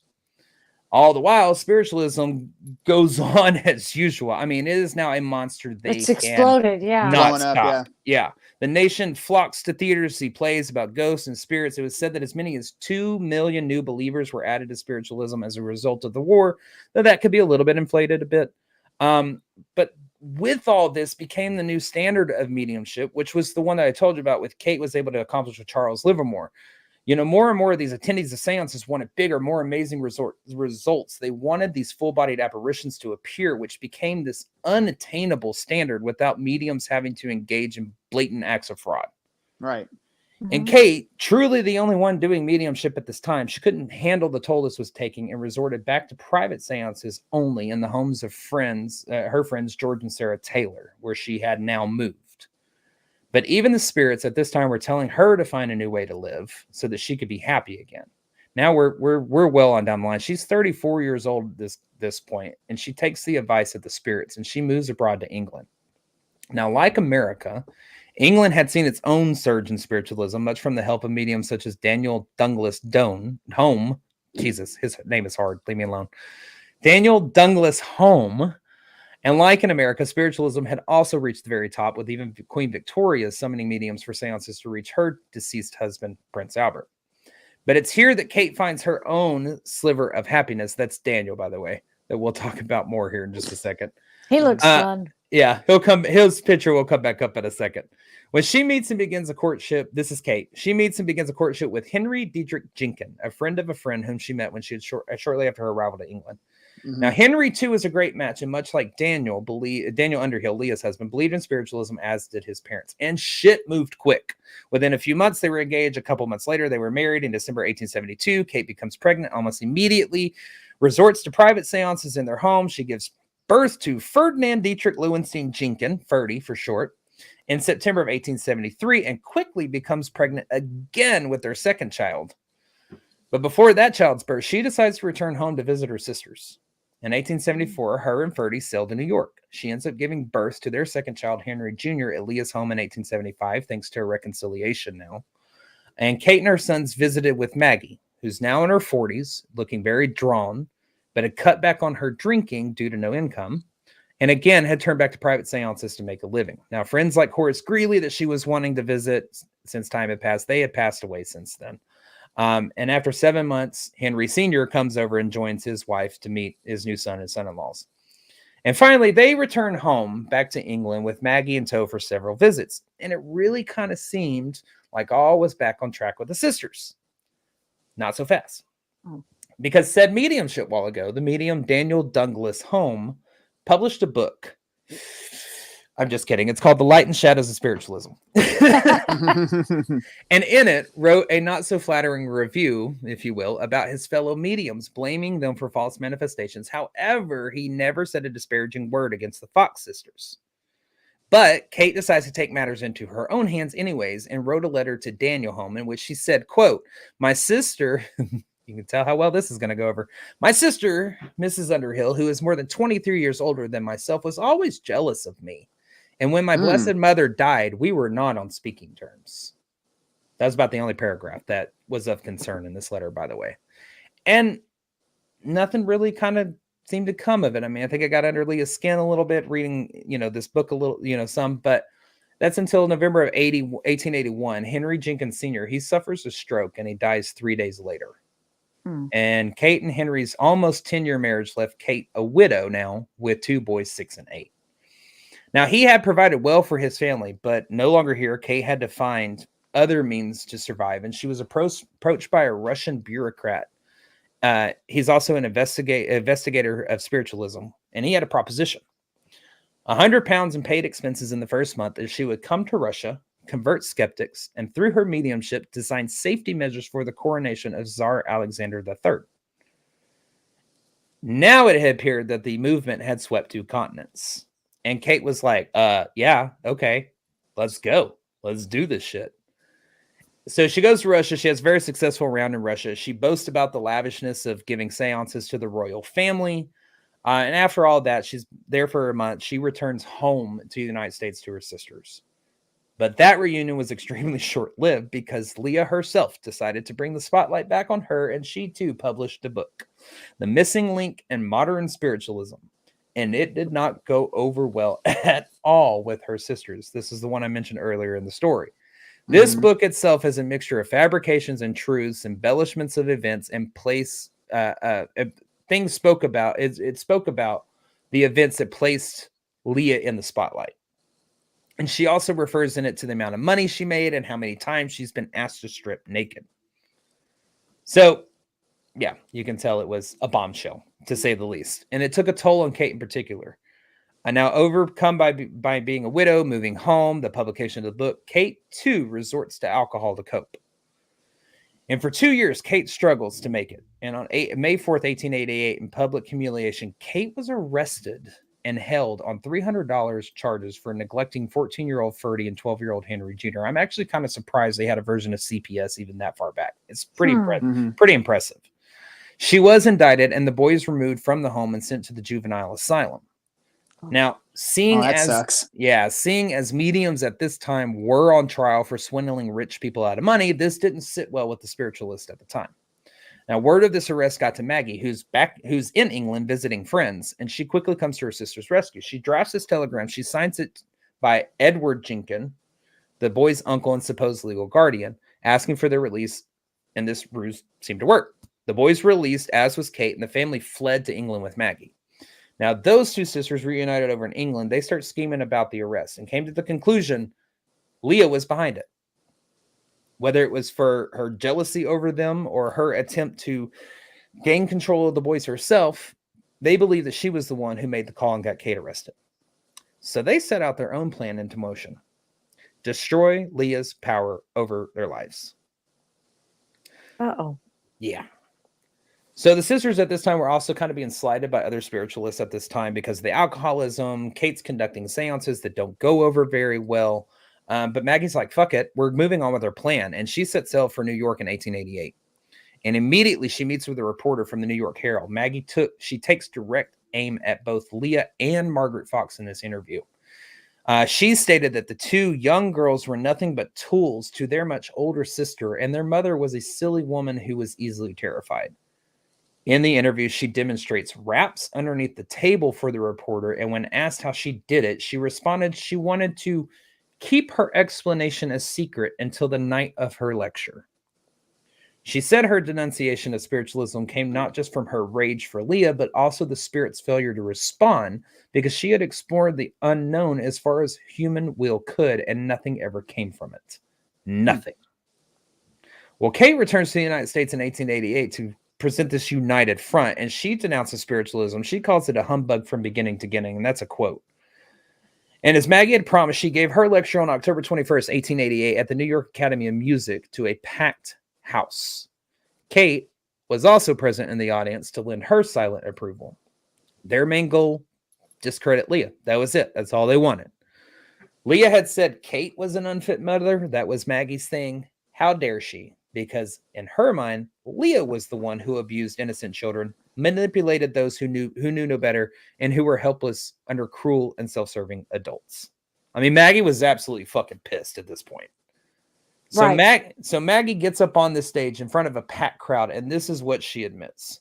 B: All the while, spiritualism goes on as usual. I mean, it is now a monster
C: It's exploded,
B: not stop. Yeah. The nation flocks to theaters to see plays about ghosts and spirits. It was said that as many as 2 million new believers were added to spiritualism as a result of the war. Though that could be a little bit inflated a bit. But with all this became the new standard of mediumship, which was the one that I told you about with Kate was able to accomplish with Charles Livermore. You know, more and more of these attendees of seances wanted bigger, more amazing results. They wanted these full-bodied apparitions to appear, which became this unattainable standard without mediums having to engage in blatant acts of fraud.
A: Right.
B: And Kate, truly the only one doing mediumship at this time, she couldn't handle the toll this was taking and resorted back to private seances only in the homes of her friends George and Sarah Taylor, where she had now moved. But even the spirits at this time were telling her to find a new way to live so that she could be happy again. Now we're well on down the line. She's 34 years old at this point, and she takes the advice of the spirits and she moves abroad to England. Now, like America, England had seen its own surge in spiritualism, much from the help of mediums such as Daniel Douglas Home. Jesus, his name is hard. Leave me alone. Daniel Douglas Home. And like in America, spiritualism had also reached the very top, with even Queen Victoria summoning mediums for seances to reach her deceased husband, Prince Albert. But it's here that Kate finds her own sliver of happiness. That's Daniel, by the way, that we'll talk about more here in just a second.
C: He looks fun.
B: Yeah, his picture will come back up in a second. When she meets and begins a courtship, this is Kate. She meets and begins a courtship with Henry Dietrich Jenkin, a friend of a friend whom she met when she had shortly after her arrival to England. Mm-hmm. Now, Henry, too, is a great match, and much like Daniel Underhill, Leah's husband, believed in spiritualism, as did his parents. And shit moved quick. Within a few months, they were engaged. A couple months later, they were married. In December 1872, Kate becomes pregnant almost immediately, resorts to private seances in their home. She gives birth to Ferdinand Dietrich Lowenstein Jenkin, Ferdy for short, in September of 1873, and quickly becomes pregnant again with their second child. But before that child's birth, she decides to return home to visit her sisters. In 1874, her and Ferdy sailed to New York. She ends up giving birth to their second child, Henry Jr., at Leah's home in 1875, thanks to a reconciliation now. And Kate and her sons visited with Maggie, who's now in her 40s, looking very drawn, but had cut back on her drinking due to no income, and again had turned back to private seances to make a living. Now, friends like Horace Greeley that she was wanting to visit since time had passed, they had passed away since then. And after 7 months, Henry Sr. comes over and joins his wife to meet his new son and son-in-laws. And finally, they return home back to England with Maggie in tow for several visits. And it really kind of seemed like all was back on track with the sisters. Not so fast. Because said mediumship while ago, the medium Daniel Douglas Home published a book I'm just kidding. It's called The Light and Shadows of Spiritualism. And in it, wrote a not so flattering review, if you will, about his fellow mediums, blaming them for false manifestations. However, he never said a disparaging word against the Fox sisters. But Kate decides to take matters into her own hands anyways, and wrote a letter to Daniel Home in which she said, quote, my sister... You can tell how well this is going to go over. My sister, Mrs. Underhill, who is more than 23 years older than myself, was always jealous of me. And when my blessed mother died, we were not on speaking terms. That was about the only paragraph that was of concern in this letter, by the way. And nothing really kind of seemed to come of it. I mean, I think I got under Leah's skin a little bit reading, this book a little, some, but that's until November of 1881. Henry Jenkins Sr., he suffers a stroke and he dies 3 days later. And Kate and Henry's almost 10-year marriage left Kate a widow now with 2 boys, 6 and 8. Now, he had provided well for his family, but no longer here. Kate had to find other means to survive, and she was approached by a Russian bureaucrat. He's also an investigator of spiritualism, and he had a proposition. 100 pounds in paid expenses in the first month as she would come to Russia, convert skeptics, and through her mediumship, design safety measures for the coronation of Tsar Alexander III. Now it had appeared that the movement had swept 2 continents. And Kate was like, yeah, okay, let's go. Let's do this shit. So she goes to Russia. She has a very successful round in Russia. She boasts about the lavishness of giving seances to the royal family. And after all that, she's there for a month. She returns home to the United States to her sisters. But that reunion was extremely short-lived because Leah herself decided to bring the spotlight back on her, and she too published a book, The Missing Link in Modern Spiritualism. And it did not go over well at all with her sisters. This is the one I mentioned earlier in the story. This book itself is a mixture of fabrications and truths, embellishments of events, and things spoke about. It spoke about the events that placed Leah in the spotlight. And she also refers in it to the amount of money she made and how many times she's been asked to strip naked. So, yeah, you can tell it was a bombshell, to say the least. And it took a toll on Kate in particular. And now overcome by being a widow, moving home, the publication of the book, Kate, too, resorts to alcohol to cope. And for 2 years, Kate struggles to make it. And on May 4th, 1888, in public humiliation, Kate was arrested and held on $300 charges for neglecting 14-year-old Ferdy and 12-year-old Henry Jr. I'm actually kind of surprised they had a version of CPS even that far back. It's pretty impressive. She was indicted, and the boys removed from the home and sent to the juvenile asylum. Now, seeing as mediums at this time were on trial for swindling rich people out of money, this didn't sit well with the spiritualists at the time. Now, word of this arrest got to Maggie, who's in England visiting friends, and she quickly comes to her sister's rescue. She drafts this telegram. She signs it by Edward Jenkins, the boy's uncle and supposed legal guardian, asking for their release, and this ruse seemed to work. The boys were released, as was Kate, and the family fled to England with Maggie. Now, those 2 sisters reunited over in England. They start scheming about the arrest and came to the conclusion Leah was behind it. Whether it was for her jealousy over them or her attempt to gain control of the boys herself, they believe that she was the one who made the call and got Kate arrested. So they set out their own plan into motion. Destroy Leah's power over their lives.
C: Uh-oh.
B: Yeah. So the sisters at this time were also kind of being slighted by other spiritualists at this time because of the alcoholism. Kate's conducting seances that don't go over very well. But Maggie's like, fuck it. We're moving on with our plan. And she set sail for New York in 1888. And immediately she meets with a reporter from the New York Herald. She takes direct aim at both Leah and Margaret Fox in this interview. She stated that the 2 young girls were nothing but tools to their much older sister, and their mother was a silly woman who was easily terrified. In the interview, she demonstrates raps underneath the table for the reporter, and when asked how she did it, she responded she wanted to keep her explanation a secret until the night of her lecture. She said her denunciation of spiritualism came not just from her rage for Leah, but also the spirit's failure to respond because she had explored the unknown as far as human will could, and nothing ever came from it. Nothing. Well, Kate returns to the United States in 1888 to present this united front, and she denounces spiritualism. She calls it a humbug from beginning to beginning, and that's a quote. And as Maggie had promised, she gave her lecture on October 21st, 1888 at the New York Academy of Music to a packed house. Kate was also present in the audience to lend her silent approval. Their main goal, discredit Leah. That was it. That's all they wanted. Leah had said Kate was an unfit mother. That was Maggie's thing. How dare she? Because in her mind, Leah was the one who abused innocent children, manipulated those who knew no better, and who were helpless under cruel and self-serving adults. I mean, Maggie was absolutely fucking pissed at this point. So,
C: Right.
B: So Maggie gets up on the stage in front of a packed crowd, and this is what she admits.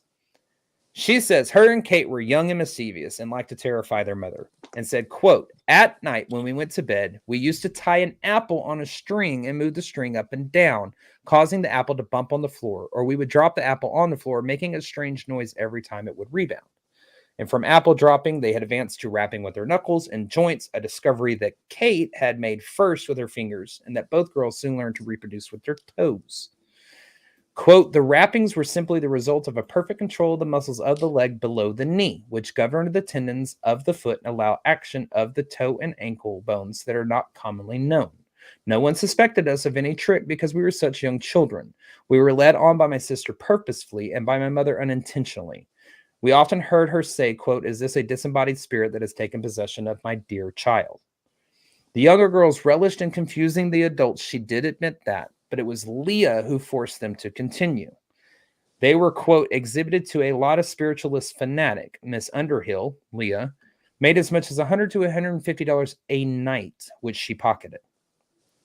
B: She says her and Kate were young and mischievous and liked to terrify their mother, and said, quote, "At night when we went to bed, we used to tie an apple on a string and move the string up and down, causing the apple to bump on the floor, or we would drop the apple on the floor, making a strange noise every time it would rebound. And from apple dropping, they had advanced to rapping with their knuckles and joints, a discovery that Kate had made first with her fingers, and that both girls soon learned to reproduce with their toes. Quote, the rappings were simply the result of a perfect control of the muscles of the leg below the knee, which govern the tendons of the foot and allow action of the toe and ankle bones that are not commonly known. No one suspected us of any trick because we were such young children. We were led on by my sister purposefully and by my mother unintentionally. We often heard her say, quote, is this a disembodied spirit that has taken possession of my dear child? The younger girls relished in confusing the adults. She did admit that, but it was Leah who forced them to continue. They were, quote, exhibited to a lot of spiritualist fanatic. Miss Underhill, Leah, made as much as $100 to $150 a night, which she pocketed.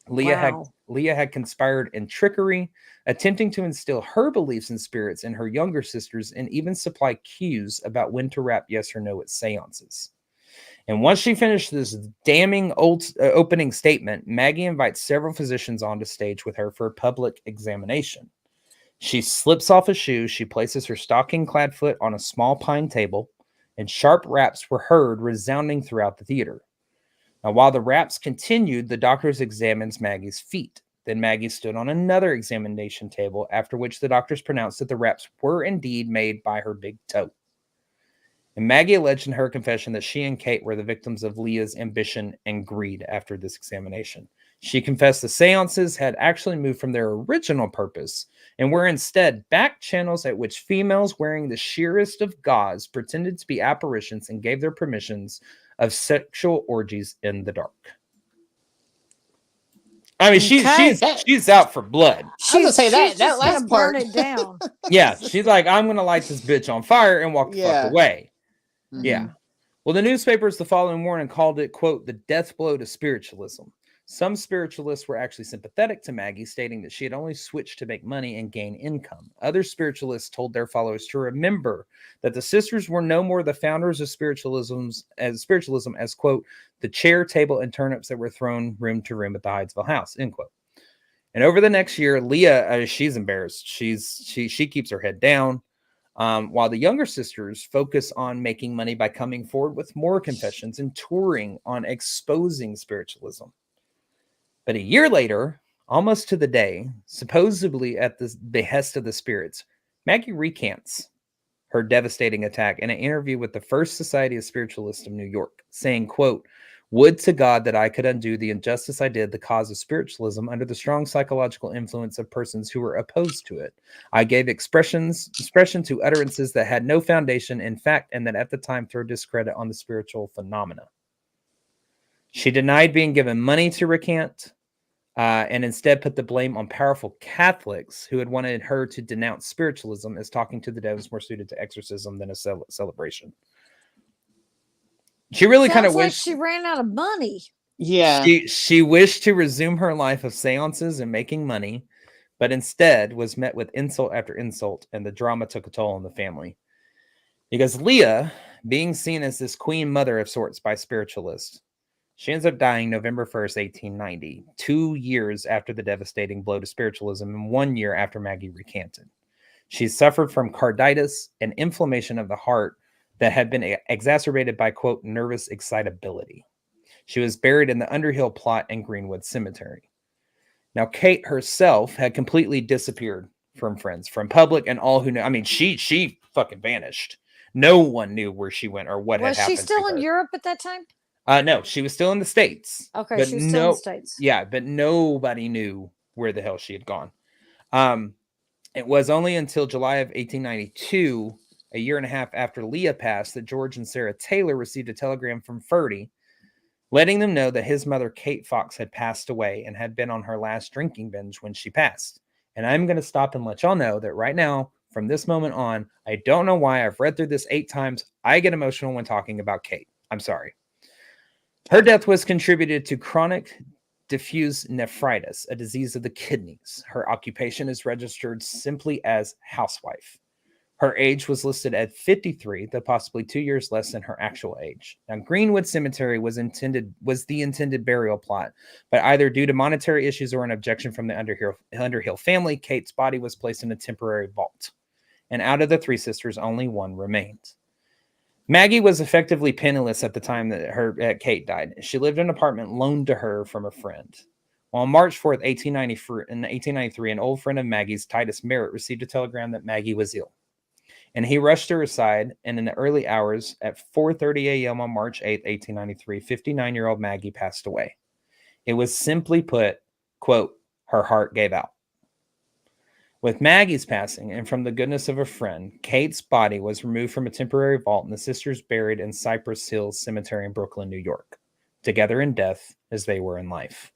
B: Leah had conspired in trickery, attempting to instill her beliefs in spirits in her younger sisters, and even supply cues about when to rap yes or no at seances. And once she finished this damning opening statement, Maggie invites several physicians onto stage with her for a public examination. She slips off a shoe. She places her stocking-clad foot on a small pine table, and sharp raps were heard resounding throughout the theater. Now, while the raps continued, the doctors examined Maggie's feet. Then Maggie stood on another examination table, after which the doctors pronounced that the raps were indeed made by her big toe. And Maggie alleged in her confession that she and Kate were the victims of Leah's ambition and greed after this examination. She confessed the seances had actually moved from their original purpose and were instead back channels at which females wearing the sheerest of gauze pretended to be apparitions and gave their permissions of sexual orgies in the dark. I mean, she's out for blood.
A: I was gonna say that last part.
C: Burn it down.
B: Yeah, she's like, I'm gonna light this bitch on fire and walk the fuck away.
A: Mm-hmm.
B: Yeah. Well, the newspapers the following morning called it, quote, the death blow to spiritualism. Some spiritualists were actually sympathetic to Maggie, stating that she had only switched to make money and gain income. Other spiritualists told their followers to remember that the sisters were no more the founders of spiritualism as, quote, the chair, table, and turnips that were thrown room to room at the Hydesville house, end quote. And over the next year, Leah, she's embarrassed. She keeps her head down. While the younger sisters focus on making money by coming forward with more confessions and touring on exposing spiritualism. But a year later, almost to the day, supposedly at the behest of the spirits, Maggie recants her devastating attack in an interview with the First Society of Spiritualists of New York, saying, quote, would to God that I could undo the injustice I did the cause of spiritualism under the strong psychological influence of persons who were opposed to it. I gave expression to utterances that had no foundation in fact, and that at the time throw discredit on the spiritual phenomena. She denied being given money to recant, and instead put the blame on powerful Catholics who had wanted her to denounce spiritualism as talking to the dead was more suited to exorcism than a celebration. She really kind of wished
C: she ran out of money.
A: Yeah.
B: She wished to resume her life of seances and making money, but instead was met with insult after insult, and the drama took a toll on the family. Because Leah, being seen as this queen mother of sorts by spiritualists, she ends up dying November 1st, 1890, 2 years after the devastating blow to spiritualism and 1 year after Maggie recanted. She suffered from carditis, an inflammation of the heart that had been exacerbated by, quote, nervous excitability. She was buried in the Underhill plot in Greenwood Cemetery. Now, Kate herself had completely disappeared from friends, from public, and all who knew. I mean, she fucking vanished. No one knew where she went or what had happened.
C: Was she still in Europe at that time?
B: No, she was still in the States.
C: Okay,
B: but
C: she was still in the States.
B: Yeah, but nobody knew where the hell she had gone. It was only until July of 1892, a year and a half after Leah passed, that George and Sarah Taylor received a telegram from Ferdy, letting them know that his mother, Kate Fox, had passed away and had been on her last drinking binge when she passed. And I'm going to stop and let y'all know that right now, from this moment on, I don't know why I've read through this 8 times. I get emotional when talking about Kate. I'm sorry. Her death was contributed to chronic diffuse nephritis, a disease of the kidneys. Her occupation is registered simply as housewife. Her age was listed at 53, though possibly 2 years less than her actual age. Now, Greenwood Cemetery was the intended burial plot, but either due to monetary issues or an objection from the Underhill family, Kate's body was placed in a temporary vault. And out of the 3 sisters, only one remained. Maggie was effectively penniless at the time that Kate died. She lived in an apartment loaned to her from a friend. Well, on March 4th, 1893, an old friend of Maggie's, Titus Merritt, received a telegram that Maggie was ill. And he rushed her aside, and in the early hours at 4:30 a.m. on March 8th, 1893, 59-year-old Maggie passed away. It was simply put, quote, her heart gave out. With Maggie's passing, and from the goodness of a friend, Kate's body was removed from a temporary vault, and the sisters buried in Cypress Hills Cemetery in Brooklyn, New York, together in death as they were in life.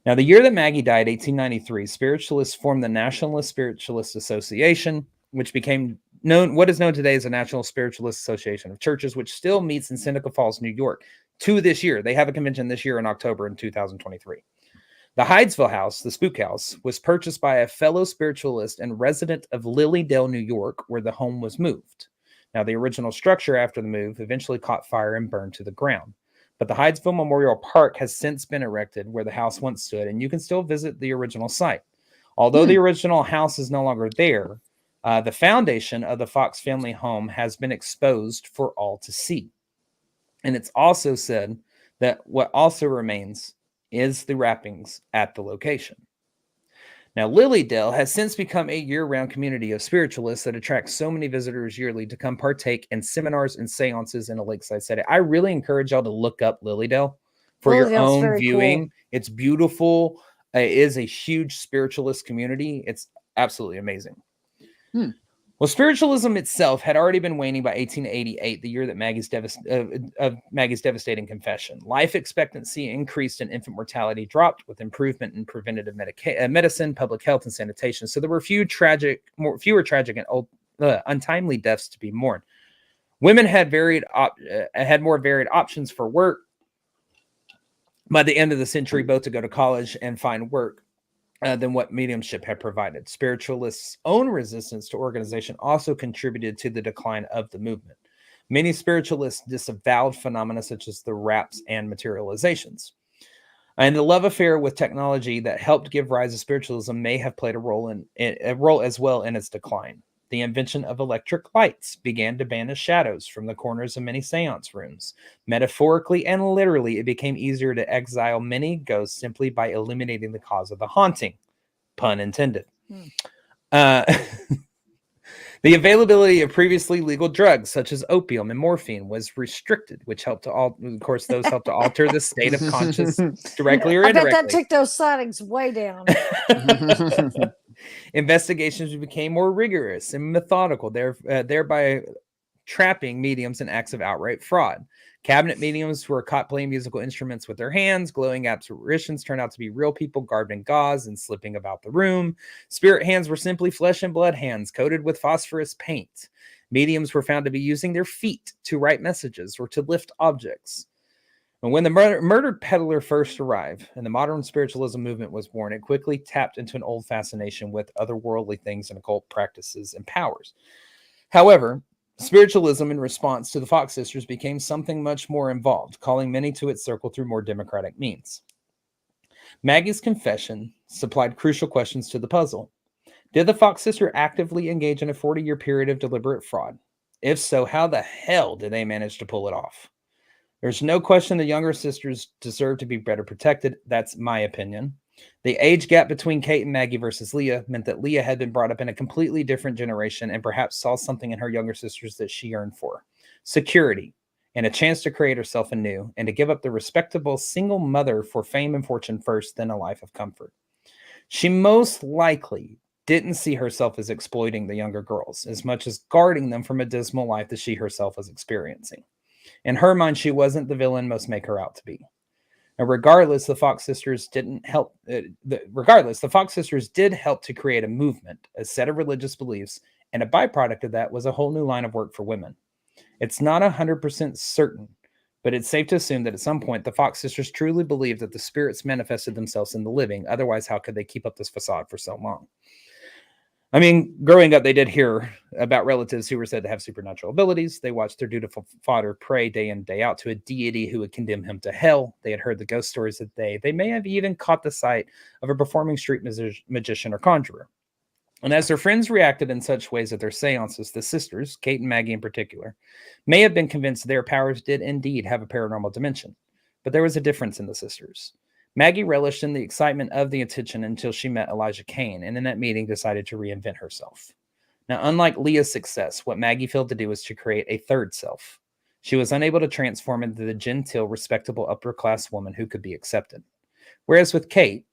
B: Now, the year that Maggie died, 1893, spiritualists formed the Nationalist Spiritualist Association, which became what is known today as the National Spiritualist Association of Churches, which still meets in Seneca Falls, New York, to this year. They have a convention this year in October in 2023. The Hydesville house, the Spook House, was purchased by a fellow spiritualist and resident of Lilydale, New York, where the home was moved. Now, the original structure after the move eventually caught fire and burned to the ground. But the Hydesville Memorial Park has since been erected where the house once stood, and you can still visit the original site. Although the original house is no longer there, the foundation of the Fox family home has been exposed for all to see. And it's also said that what also remains is the wrappings at the location. Now, Lilydale has since become a year-round community of spiritualists that attracts so many visitors yearly to come partake in seminars and seances in a lakeside setting. I really encourage y'all to look up Lilydale for your own viewing. Cool. It's beautiful. It is a huge spiritualist community. It's absolutely amazing. Well, spiritualism itself had already been waning by 1888, the year that Maggie's devastating confession. Life expectancy increased and infant mortality dropped with improvement in preventative medicine, public health, and sanitation. So there were fewer tragic and untimely deaths to be mourned. Women had more varied options for work by the end of the century, both to go to college and find work than what mediumship had provided. Spiritualists' own resistance to organization also contributed to the decline of the movement. Many spiritualists disavowed phenomena such as the raps and materializations. And the love affair with technology that helped give rise to spiritualism may have played a role as well in its decline. The invention of electric lights began to banish shadows from the corners of many seance rooms. Metaphorically and literally, it became easier to exile many ghosts simply by eliminating the cause of the haunting. Pun intended. The availability of previously legal drugs, such as opium and morphine, was restricted, which helped to those helped to alter the state of consciousness directly or indirectly.
C: I bet that took those sightings way down.
B: Investigations became more rigorous and methodical, thereby trapping mediums in acts of outright fraud. Cabinet mediums who were caught playing musical instruments with their hands. Glowing apparitions turned out to be real people garbed in gauze and slipping about the room. Spirit hands were simply flesh and blood hands coated with phosphorus paint. Mediums were found to be using their feet to write messages or to lift objects. And when the murdered peddler first arrived and the modern spiritualism movement was born, it quickly tapped into an old fascination with otherworldly things and occult practices and powers. However, spiritualism in response to the Fox sisters became something much more involved, calling many to its circle through more democratic means. Maggie's confession supplied crucial questions to the puzzle. Did the Fox sister actively engage in a 40-year period of deliberate fraud? If so, how the hell did they manage to pull it off? There's no question the younger sisters deserve to be better protected. That's my opinion. The age gap between Kate and Maggie versus Leah meant that Leah had been brought up in a completely different generation and perhaps saw something in her younger sisters that she yearned for. Security, and a chance to create herself anew and to give up the respectable single mother for fame and fortune first, then a life of comfort. She most likely didn't see herself as exploiting the younger girls as much as guarding them from a dismal life that she herself was experiencing. In her mind, she wasn't the villain most make her out to be. And regardless, the Fox sisters didn't help. The Fox sisters did help to create a movement, a set of religious beliefs, and a byproduct of that was a whole new line of work for women. It's not 100% certain, but it's safe to assume that at some point the Fox sisters truly believed that the spirits manifested themselves in the living. Otherwise, how could they keep up this facade for so long? I mean, growing up, they did hear about relatives who were said to have supernatural abilities. They watched their dutiful father pray day in, day out to a deity who would condemn him to hell. They had heard the ghost stories that they may have even caught the sight of a performing street magician or conjurer. And as their friends reacted in such ways at their seances, the sisters, Kate and Maggie in particular, may have been convinced their powers did indeed have a paranormal dimension. But there was a difference in the sisters. Maggie relished in the excitement of the attention until she met Elijah Kane, and in that meeting decided to reinvent herself. Now, unlike Leah's success, what Maggie failed to do was to create a third self. She was unable to transform into the genteel, respectable, upper-class woman who could be accepted. Whereas with Kate,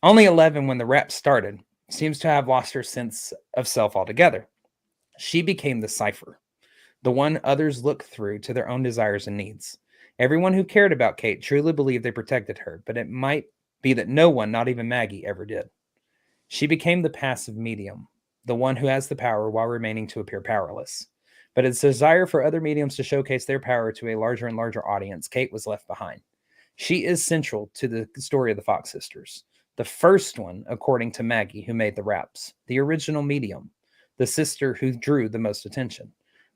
B: only 11 when the rap started, seems to have lost her sense of self altogether. She became the cipher, the one others looked through to their own desires and needs. Everyone who cared about Kate truly believed they protected her, but it might be that no one, not even Maggie, ever did. She became the passive medium, the one who has the power while remaining to appear powerless. But its desire for other mediums to showcase their power to a larger and larger audience, Kate was left behind. She is central to the story of the Fox sisters. The first one, according to Maggie, who made the raps, the original medium, the sister who drew the most attention.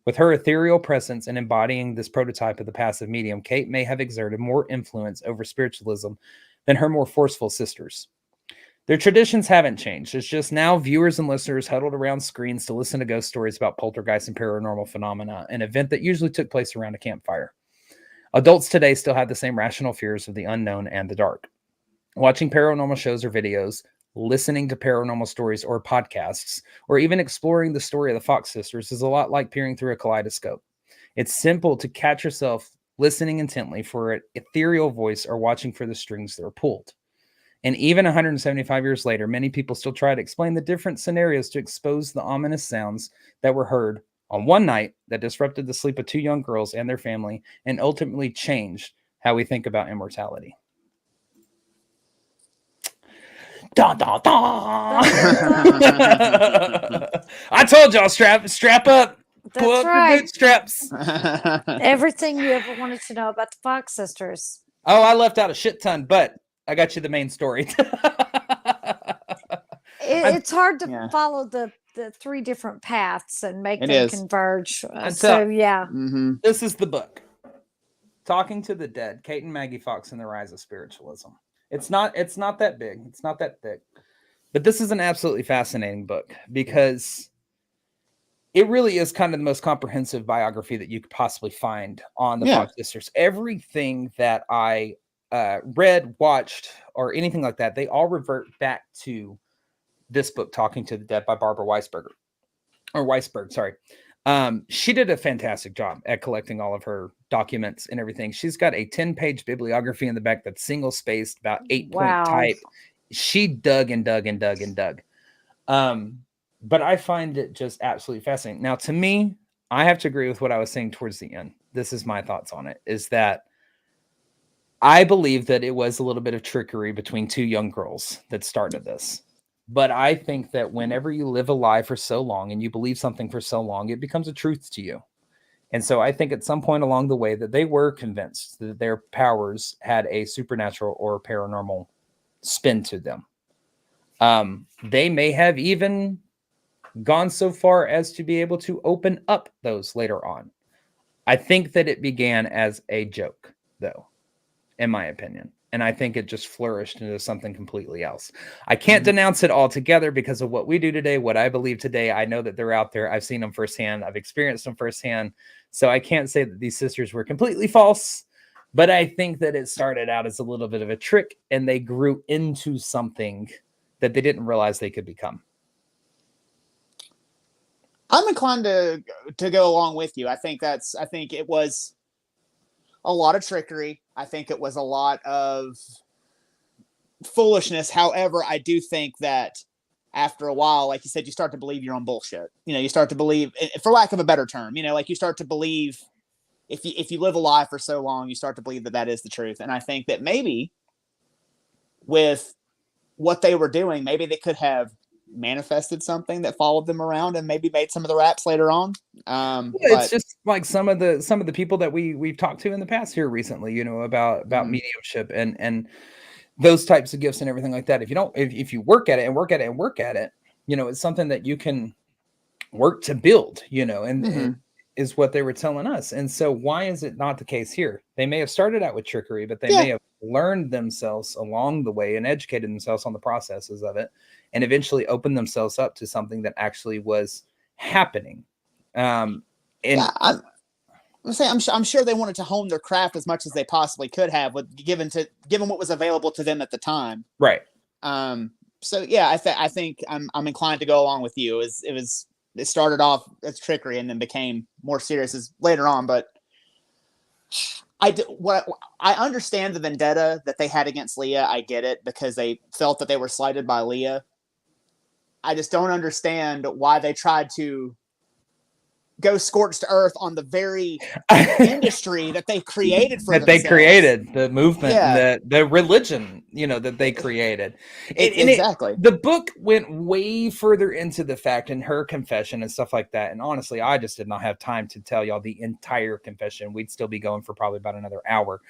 B: With her ethereal presence and embodying this prototype of the passive medium, Kate may have exerted more influence over spiritualism than her more forceful sisters. Their traditions haven't changed. It's just now viewers and listeners huddled around screens to listen to ghost stories about poltergeists and paranormal phenomena, an event that usually took place around a campfire. Adults today still have the same rational fears of the unknown and the dark. Watching paranormal shows or videos, listening to paranormal stories or podcasts, or even exploring the story of the Fox sisters is a lot like peering through a kaleidoscope. It's simple to catch yourself listening intently for an ethereal voice or watching for the strings that are pulled. And even 175 years later, many people still try to explain the different scenarios to expose the ominous sounds that were heard on one night that disrupted the sleep of two young girls and their family and ultimately changed how we think about immortality. Da, da, da. I told y'all, strap up. Pull up your bootstraps.
C: Everything you ever wanted to know about the Fox sisters.
B: Oh, I left out a shit ton, but I got you the main story.
C: It's hard to follow the three different paths and make them converge.
B: This is the book. Talking to the Dead, Kate and Maggie Fox and the Rise of Spiritualism. It's not that big. It's not that thick. But this is an absolutely fascinating book because it really is kind of the most comprehensive biography that you could possibly find on the Fox sisters. Everything that I read, watched, or anything like that, they all revert back to this book, Talking to the Dead by Barbara Weisberg. She did a fantastic job at collecting all of her documents and everything. She's got a 10-page bibliography in the back that's single-spaced, about 8-point type. She dug and dug and dug and dug. But I find it just absolutely fascinating. Now, to me, I have to agree with what I was saying towards the end. This is my thoughts on it, is that I believe that it was a little bit of trickery between two young girls that started this. But I think that whenever you live a lie for so long and you believe something for so long, it becomes a truth to you. And so I think at some point along the way that they were convinced that their powers had a supernatural or paranormal spin to them. They may have even gone so far as to be able to open up those later on. I think that it began as a joke, though, in my opinion. And I think it just flourished into something completely else. I can't denounce it altogether because of what we do today, what I believe today. I know that they're out there. I've seen them firsthand. I've experienced them firsthand. So I can't say that these sisters were completely false, but I think that it started out as a little bit of a trick and they grew into something that they didn't realize they could become.
A: I'm inclined to go along with you. I think it was a lot of trickery. I think it was a lot of foolishness. However, I do think that after a while, like you said, you start to believe your own bullshit. You start to believe, for lack of a better term, like you start to believe, if you live a lie for so long, you start to believe that is the truth. And I think that maybe with what they were doing, maybe they could have manifested something that followed them around and maybe made some of the raps later on.
B: It's just like some of the people that we've talked to in the past here recently, about mediumship and those types of gifts and everything like that. If you work at it, it's something that you can work to build, and is what they were telling us. And so why is it not the case here? They may have started out with trickery, but they may have learned themselves along the way and educated themselves on the processes of it, and eventually opened themselves up to something that actually was happening. I'm
A: sure they wanted to hone their craft as much as they possibly could have, given what was available to them at the time.
B: Right.
A: So yeah, I think I'm inclined to go along with you. It started off as trickery and then became more serious as later on. But I understand the vendetta that they had against Leah. I get it, because they felt that they were slighted by Leah. I just don't understand why they tried to go scorched earth on the very industry that they created for themselves.
B: They created the movement, and the religion, that they created.
A: Exactly.
B: The book went way further into the fact in her confession and stuff like that. And honestly, I just did not have time to tell y'all the entire confession. We'd still be going for probably about another hour.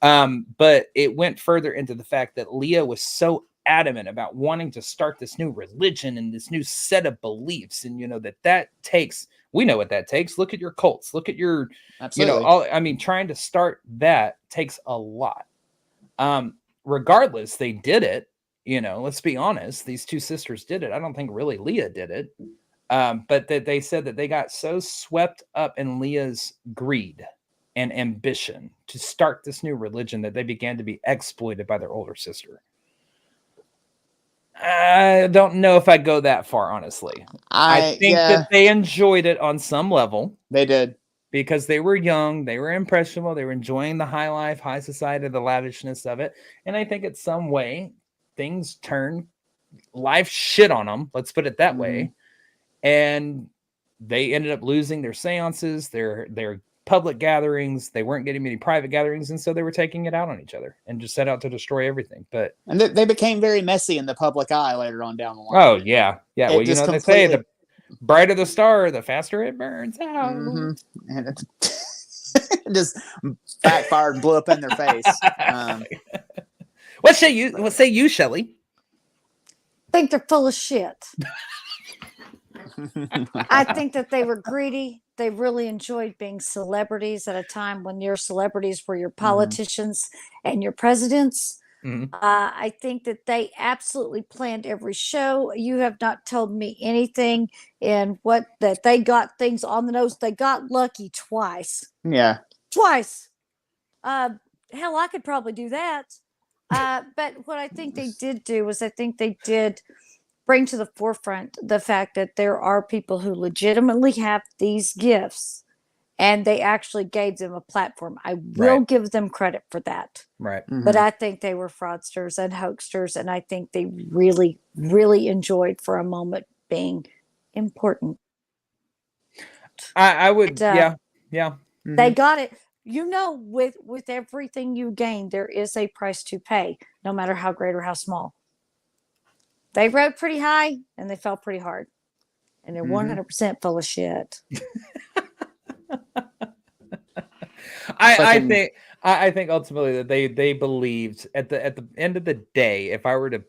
B: But it went further into the fact that Leah was so adamant about wanting to start this new religion and this new set of beliefs, and that takes, we know what that takes. Look at your cults, look at your trying to start that takes a lot. Regardless, they did it. Let's be honest, these two sisters did it. I don't think really Leah did it, but that they said that they got so swept up in Leah's greed and ambition to start this new religion that they began to be exploited by their older sister. I don't know if I go that far, honestly. I think that they enjoyed it on some level.
A: They did.
B: Because they were young, they were impressionable, they were enjoying the high life, high society, the lavishness of it. And I think in some way, things turned life shit on them. Let's put it that way. And they ended up losing their seances, their public gatherings. They weren't getting many private gatherings, and so they were taking it out on each other and just set out to destroy everything.
A: And they became very messy in the public eye later on down the line.
B: Oh yeah. Well, they say the brighter the star, the faster it burns out.
A: And it just backfired and blew up in their face.
B: What say you, Shelley?
C: I think they're full of shit. I think that they were greedy. They really enjoyed being celebrities at a time when your celebrities were your politicians and your presidents. I think that they absolutely planned every show. You have not told me anything that they got things on the nose. They got lucky twice.
A: Yeah.
C: Twice. Hell, I could probably do that. But what I think they did do was I think they did bring to the forefront the fact that there are people who legitimately have these gifts, and they actually gave them a platform. I will give them credit for that.
B: Right.
C: But I think they were fraudsters and hoaxsters, and I think they really, really enjoyed for a moment being important.
B: I would, yeah.
C: They got it. With everything you gain, there is a price to pay, no matter how great or how small. They rode pretty high and they fell pretty hard, and they're 100% full of shit.
B: I think ultimately that they believed at the end of the day, if I were to,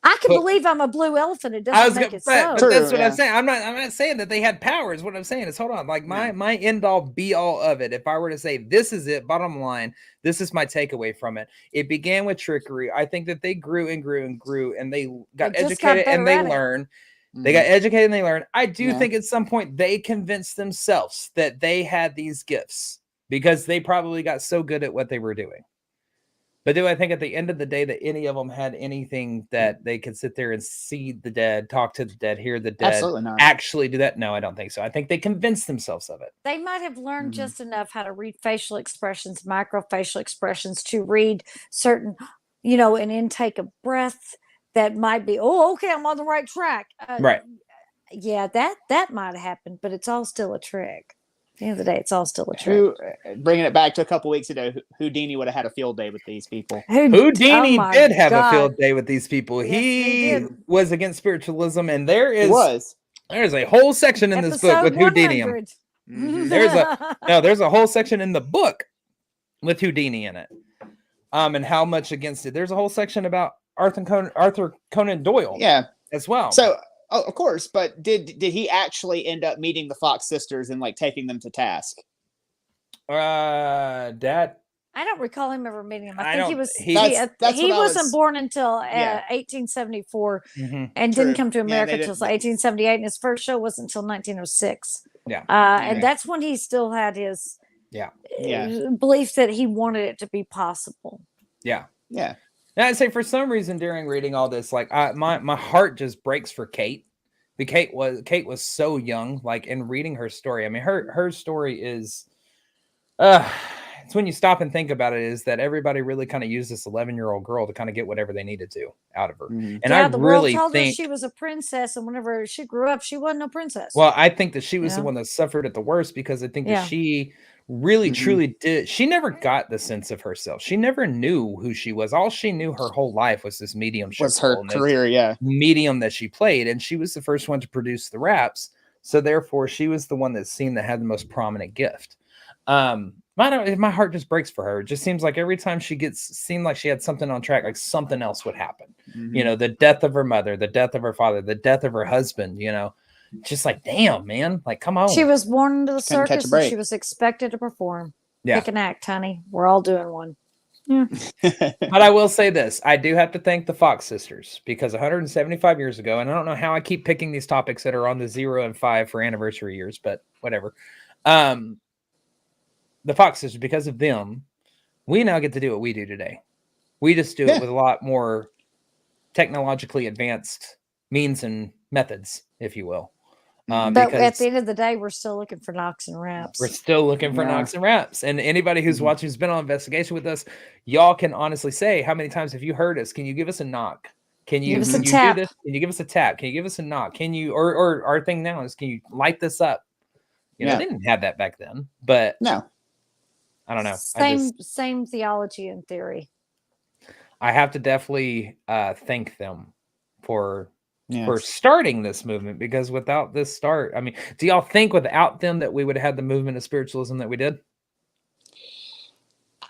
C: I can believe I'm a blue elephant. It doesn't make it so.
B: But that's what I'm saying. I'm not saying that they had powers. What I'm saying is, hold on, like my end all be all of it. If I were to say this is it, bottom line, this is my takeaway from it. It began with trickery. I think that they grew and grew and grew, and they got educated and they learned. They got educated and they learned. I do think at some point they convinced themselves that they had these gifts because they probably got so good at what they were doing. But do I think at the end of the day that any of them had anything that they could sit there and see the dead, talk to the dead, hear the dead,
A: Absolutely not.
B: actually do that? No, I don't think so. I think they convinced themselves of it.
C: They might have learned
A: Mhm.
C: just enough how to read facial expressions, microfacial expressions, to read certain, you know, an intake of breath that might be, oh, okay, I'm on the right track.
B: Right.
C: Yeah, that might have happened, but it's all still a trick. At the end of the day, it's all still a trick.
A: Who, bringing it back to a couple weeks ago, Houdini would have had a field day with these people.
B: Houdini
C: oh
B: did have a
C: God.
B: field day with these people.
C: Yes, he did.
B: Was against spiritualism, and there
A: It
B: is
A: was.
B: there's a whole section in this book
C: Episode
B: with Houdini.
C: 100.
A: Mhm.
B: There's a whole section in the book with Houdini in it, and how much against it. There's a whole section about Arthur Conan Doyle,
A: Yeah.
B: as well.
A: So, of course, but did he actually end up meeting the Fox sisters and like taking them to task?
B: That
C: I don't recall him ever meeting him.
B: I
C: I think he
B: don't-
C: was
A: That's
C: he
A: what I
C: wasn't
A: was-
C: born until
A: Yeah.
C: 1874
B: mhm.
C: and
A: True.
C: didn't come to
A: Yeah,
C: America
A: they
C: until
A: didn't-
C: 1878, and his first show wasn't until 1906.
B: Yeah.
C: And
A: Okay.
C: that's when he still had his
A: Yeah.
C: belief that he wanted it to be possible.
B: Yeah.
A: Yeah.
B: And I'd say for some reason during reading all this, like my heart just breaks for Kate. Kate was so young, like in reading her story. I mean, her story is it's when you stop and think about it, is that everybody really kind of used this 11-year-old girl to kind of get whatever they needed to out of her.
A: Mhm.
B: And
C: Yeah,
B: I
C: the
B: really
C: world told her
B: think,
C: she was a princess, and whenever she grew up, she wasn't a princess.
B: well, I think that she was the
C: Yeah.
B: one that suffered it the worst, because I think
C: Yeah.
B: that she really
A: Mhm.
B: truly did. She never got the sense of herself. She never knew who she was. All she knew her whole life was this mediumship
A: Was her
B: role and this
A: career? Yeah.
B: medium that she played, and she was the first one to produce the raps. So therefore, she was the one that seemed to have the most prominent gift. My heart just breaks for her. It just seems like every time seemed like she had something on track, like something else would happen.
A: Mhm.
B: You know, the death of her mother, the death of her father, the death of her husband, you know, just like, damn, man, like, come on.
C: she was born into the
A: Couldn't catch a
C: circus, and
A: break.
C: she was expected to perform.
B: Yeah.
C: Pick an act, honey. We're all doing one.
B: But I will say this, I do have to thank the Fox sisters, because 175 years ago, and I don't know how I keep picking these topics that are on the 0 and 5 for anniversary years, but whatever. The Fox sisters, because of them, we now get to do what we do today. We just do it with a lot more technologically advanced means and methods, if you will.
C: But at
B: Because
C: the end of the day, we're still looking for knocks and raps.
B: we're still looking for
A: Yeah.
B: knocks and raps. And anybody who's
A: Mhm.
B: watching, who's been on investigation with us, y'all can honestly say, how many times have you heard us? Can you give us a knock? Can you,
C: Give us a
B: can you
C: tap.
B: do this? Can you give us a tap? Can you give us a knock? Can you, or our thing now is, can you light this up? You know,
A: Yeah.
B: they didn't have that back then, but
A: No.
B: I don't know.
C: Same theology and theory.
B: I have to definitely thank them for
A: Yeah.
B: starting this movement, because without this start, I mean, do y'all think without them that we would have had the movement of spiritualism that we did?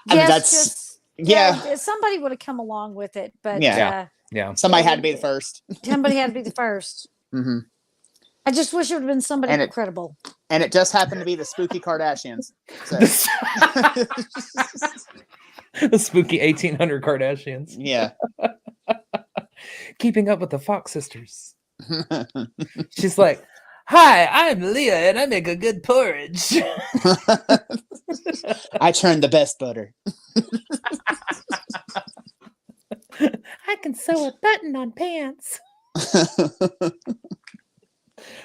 A: I mean,
C: Yes,
A: that's
C: just
A: yeah.
C: somebody would have come along with it, but
A: Yeah.
B: Yeah.
A: Somebody had to be the first.
C: somebody had to be the first.
A: Hmm.
C: I just wish it would have been somebody
A: And it-
C: credible.
A: And it just happened to be the spooky Kardashians. So.
B: The spooky 1800 Kardashians.
A: Yeah.
B: Keeping up with the Fox sisters. She's like, hi, I'm Leah and I make a good porridge.
A: I churned the best butter.
B: I can sew a button on pants.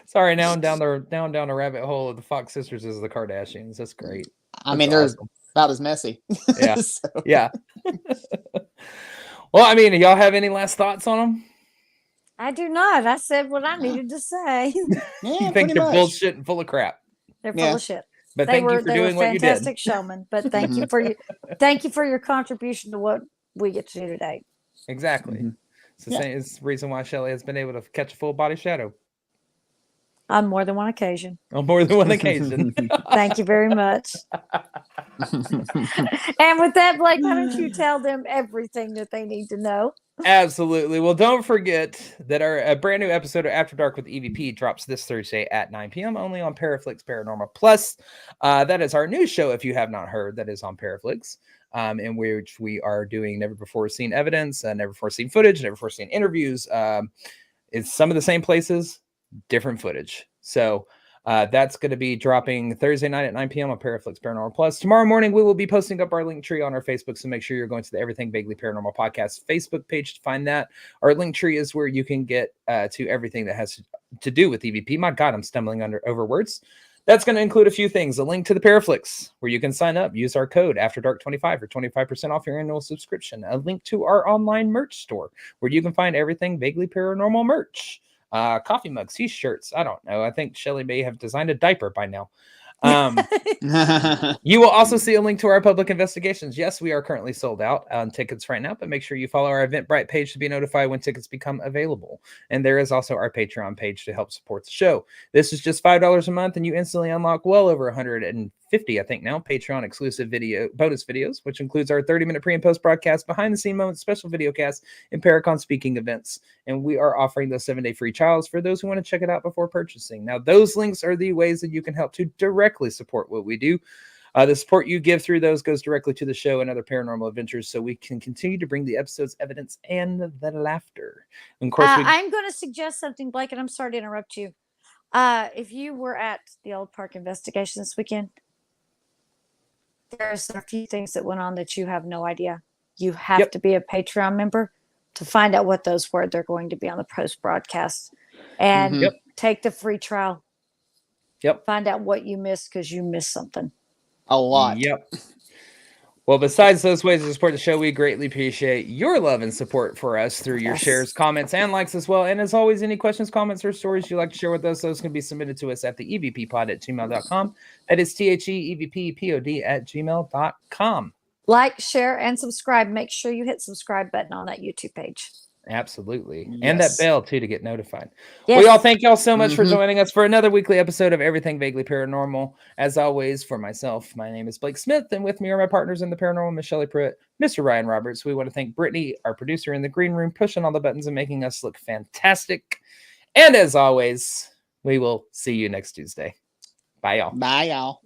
B: Sorry, now I'm down the rabbit hole of the Fox sisters as the Kardashians. That's great.
A: I mean,
B: That's
A: they're
B: awesome.
A: about as messy.
B: Yeah.
A: So,
B: Yeah. Well, I mean, y'all have any last thoughts on them?
C: I do not. I said what I needed to say.
A: yeah,
B: You think
A: pretty
B: they're
A: much.
B: bullshit and full of crap?
C: They're full
A: Yeah.
C: of shit.
B: But
C: They
B: thank
C: were
B: you for doing what you did.
C: fantastic showmen. But thank you for your contribution to what we get to do today.
B: Exactly.
A: Mhm.
B: It's the
A: Yeah.
B: same. It's the reason why Shelley has been able to catch a full body shadow
C: On more than one occasion.
B: on more than one occasion.
C: Thank you very much. And with that, Blake, why don't you tell them everything that they need to know?
B: Absolutely. Well, don't forget that a brand new episode of After Dark with EVP drops this Thursday at 9 p.m. only on Paraflix Paranormal Plus. That is our new show, if you have not heard, that is on Paraflix, in which we are doing never before seen evidence, never before seen footage, never before seen interviews. It's some of the same places, different footage. So That's going to be dropping Thursday night at 9 p.m. on Paraflix Paranormal Plus. Tomorrow morning, we will be posting up our link tree on our Facebook, so make sure you're going to the Everything Vaguely Paranormal Podcast Facebook page to find that. Our link tree is where you can get to everything that has to do with EVP. My God, I'm stumbling over words. That's going to include a few things. A link to the Paraflix, where you can sign up. Use our code AFTERDARK25 for 25% off your annual subscription. A link to our online merch store, where you can find everything Vaguely Paranormal merch. Coffee mugs, t-shirts. I don't know. I think Shelly may have designed a diaper by now. You will also see a link to our public investigations. Yes, we are currently sold out on tickets right now, but make sure you follow our Eventbrite page to be notified when tickets become available. And there is also our Patreon page to help support the show. This is just $5 a month, and you instantly unlock well over 150, I think now, Patreon exclusive bonus videos, which includes our 30-minute pre and post broadcast, behind the scene moments, special video casts, and Paracon speaking events. And we are offering those 7-day free trials for those who want to check it out before purchasing. Now, those links are the ways that you can help to directly support what we do. The support you give through those goes directly to the show and other paranormal adventures, so we can continue to bring the episodes, evidence, and the laughter. And of course,
C: I'm going to suggest something, Blake, and I'm sorry to interrupt you. If you were at the old park investigation this weekend, there's a few things that went on that you have no idea. You have to be a Patreon member to find out what those were. They're going to be on the post broadcast, and take the free trial. Find out what you missed, because you missed something.
A: A lot.
B: Well, besides those ways to support the show, we greatly appreciate your love and support for us through your shares, comments, and likes as well. And as always, any questions, comments, or stories you'd like to share with us, those can be submitted to us at the evppod@gmail.com. That is THEEVPPOD@gmail.com.
C: Like, share, and subscribe. Make sure you hit subscribe button on that YouTube page.
B: Absolutely. And that bell, too, to get notified.
C: Yes.
B: We all thank y'all so much for joining us for another weekly episode of Everything Vaguely Paranormal. As always, for myself, my name is Blake Smith, and with me are my partners in the paranormal, Miss Shelley Pruitt, Mr. Ryan Roberts. We want to thank Brittany, our producer in the green room, pushing all the buttons and making us look fantastic. And as always, we will see you next Tuesday. Bye, y'all.
A: Bye, y'all.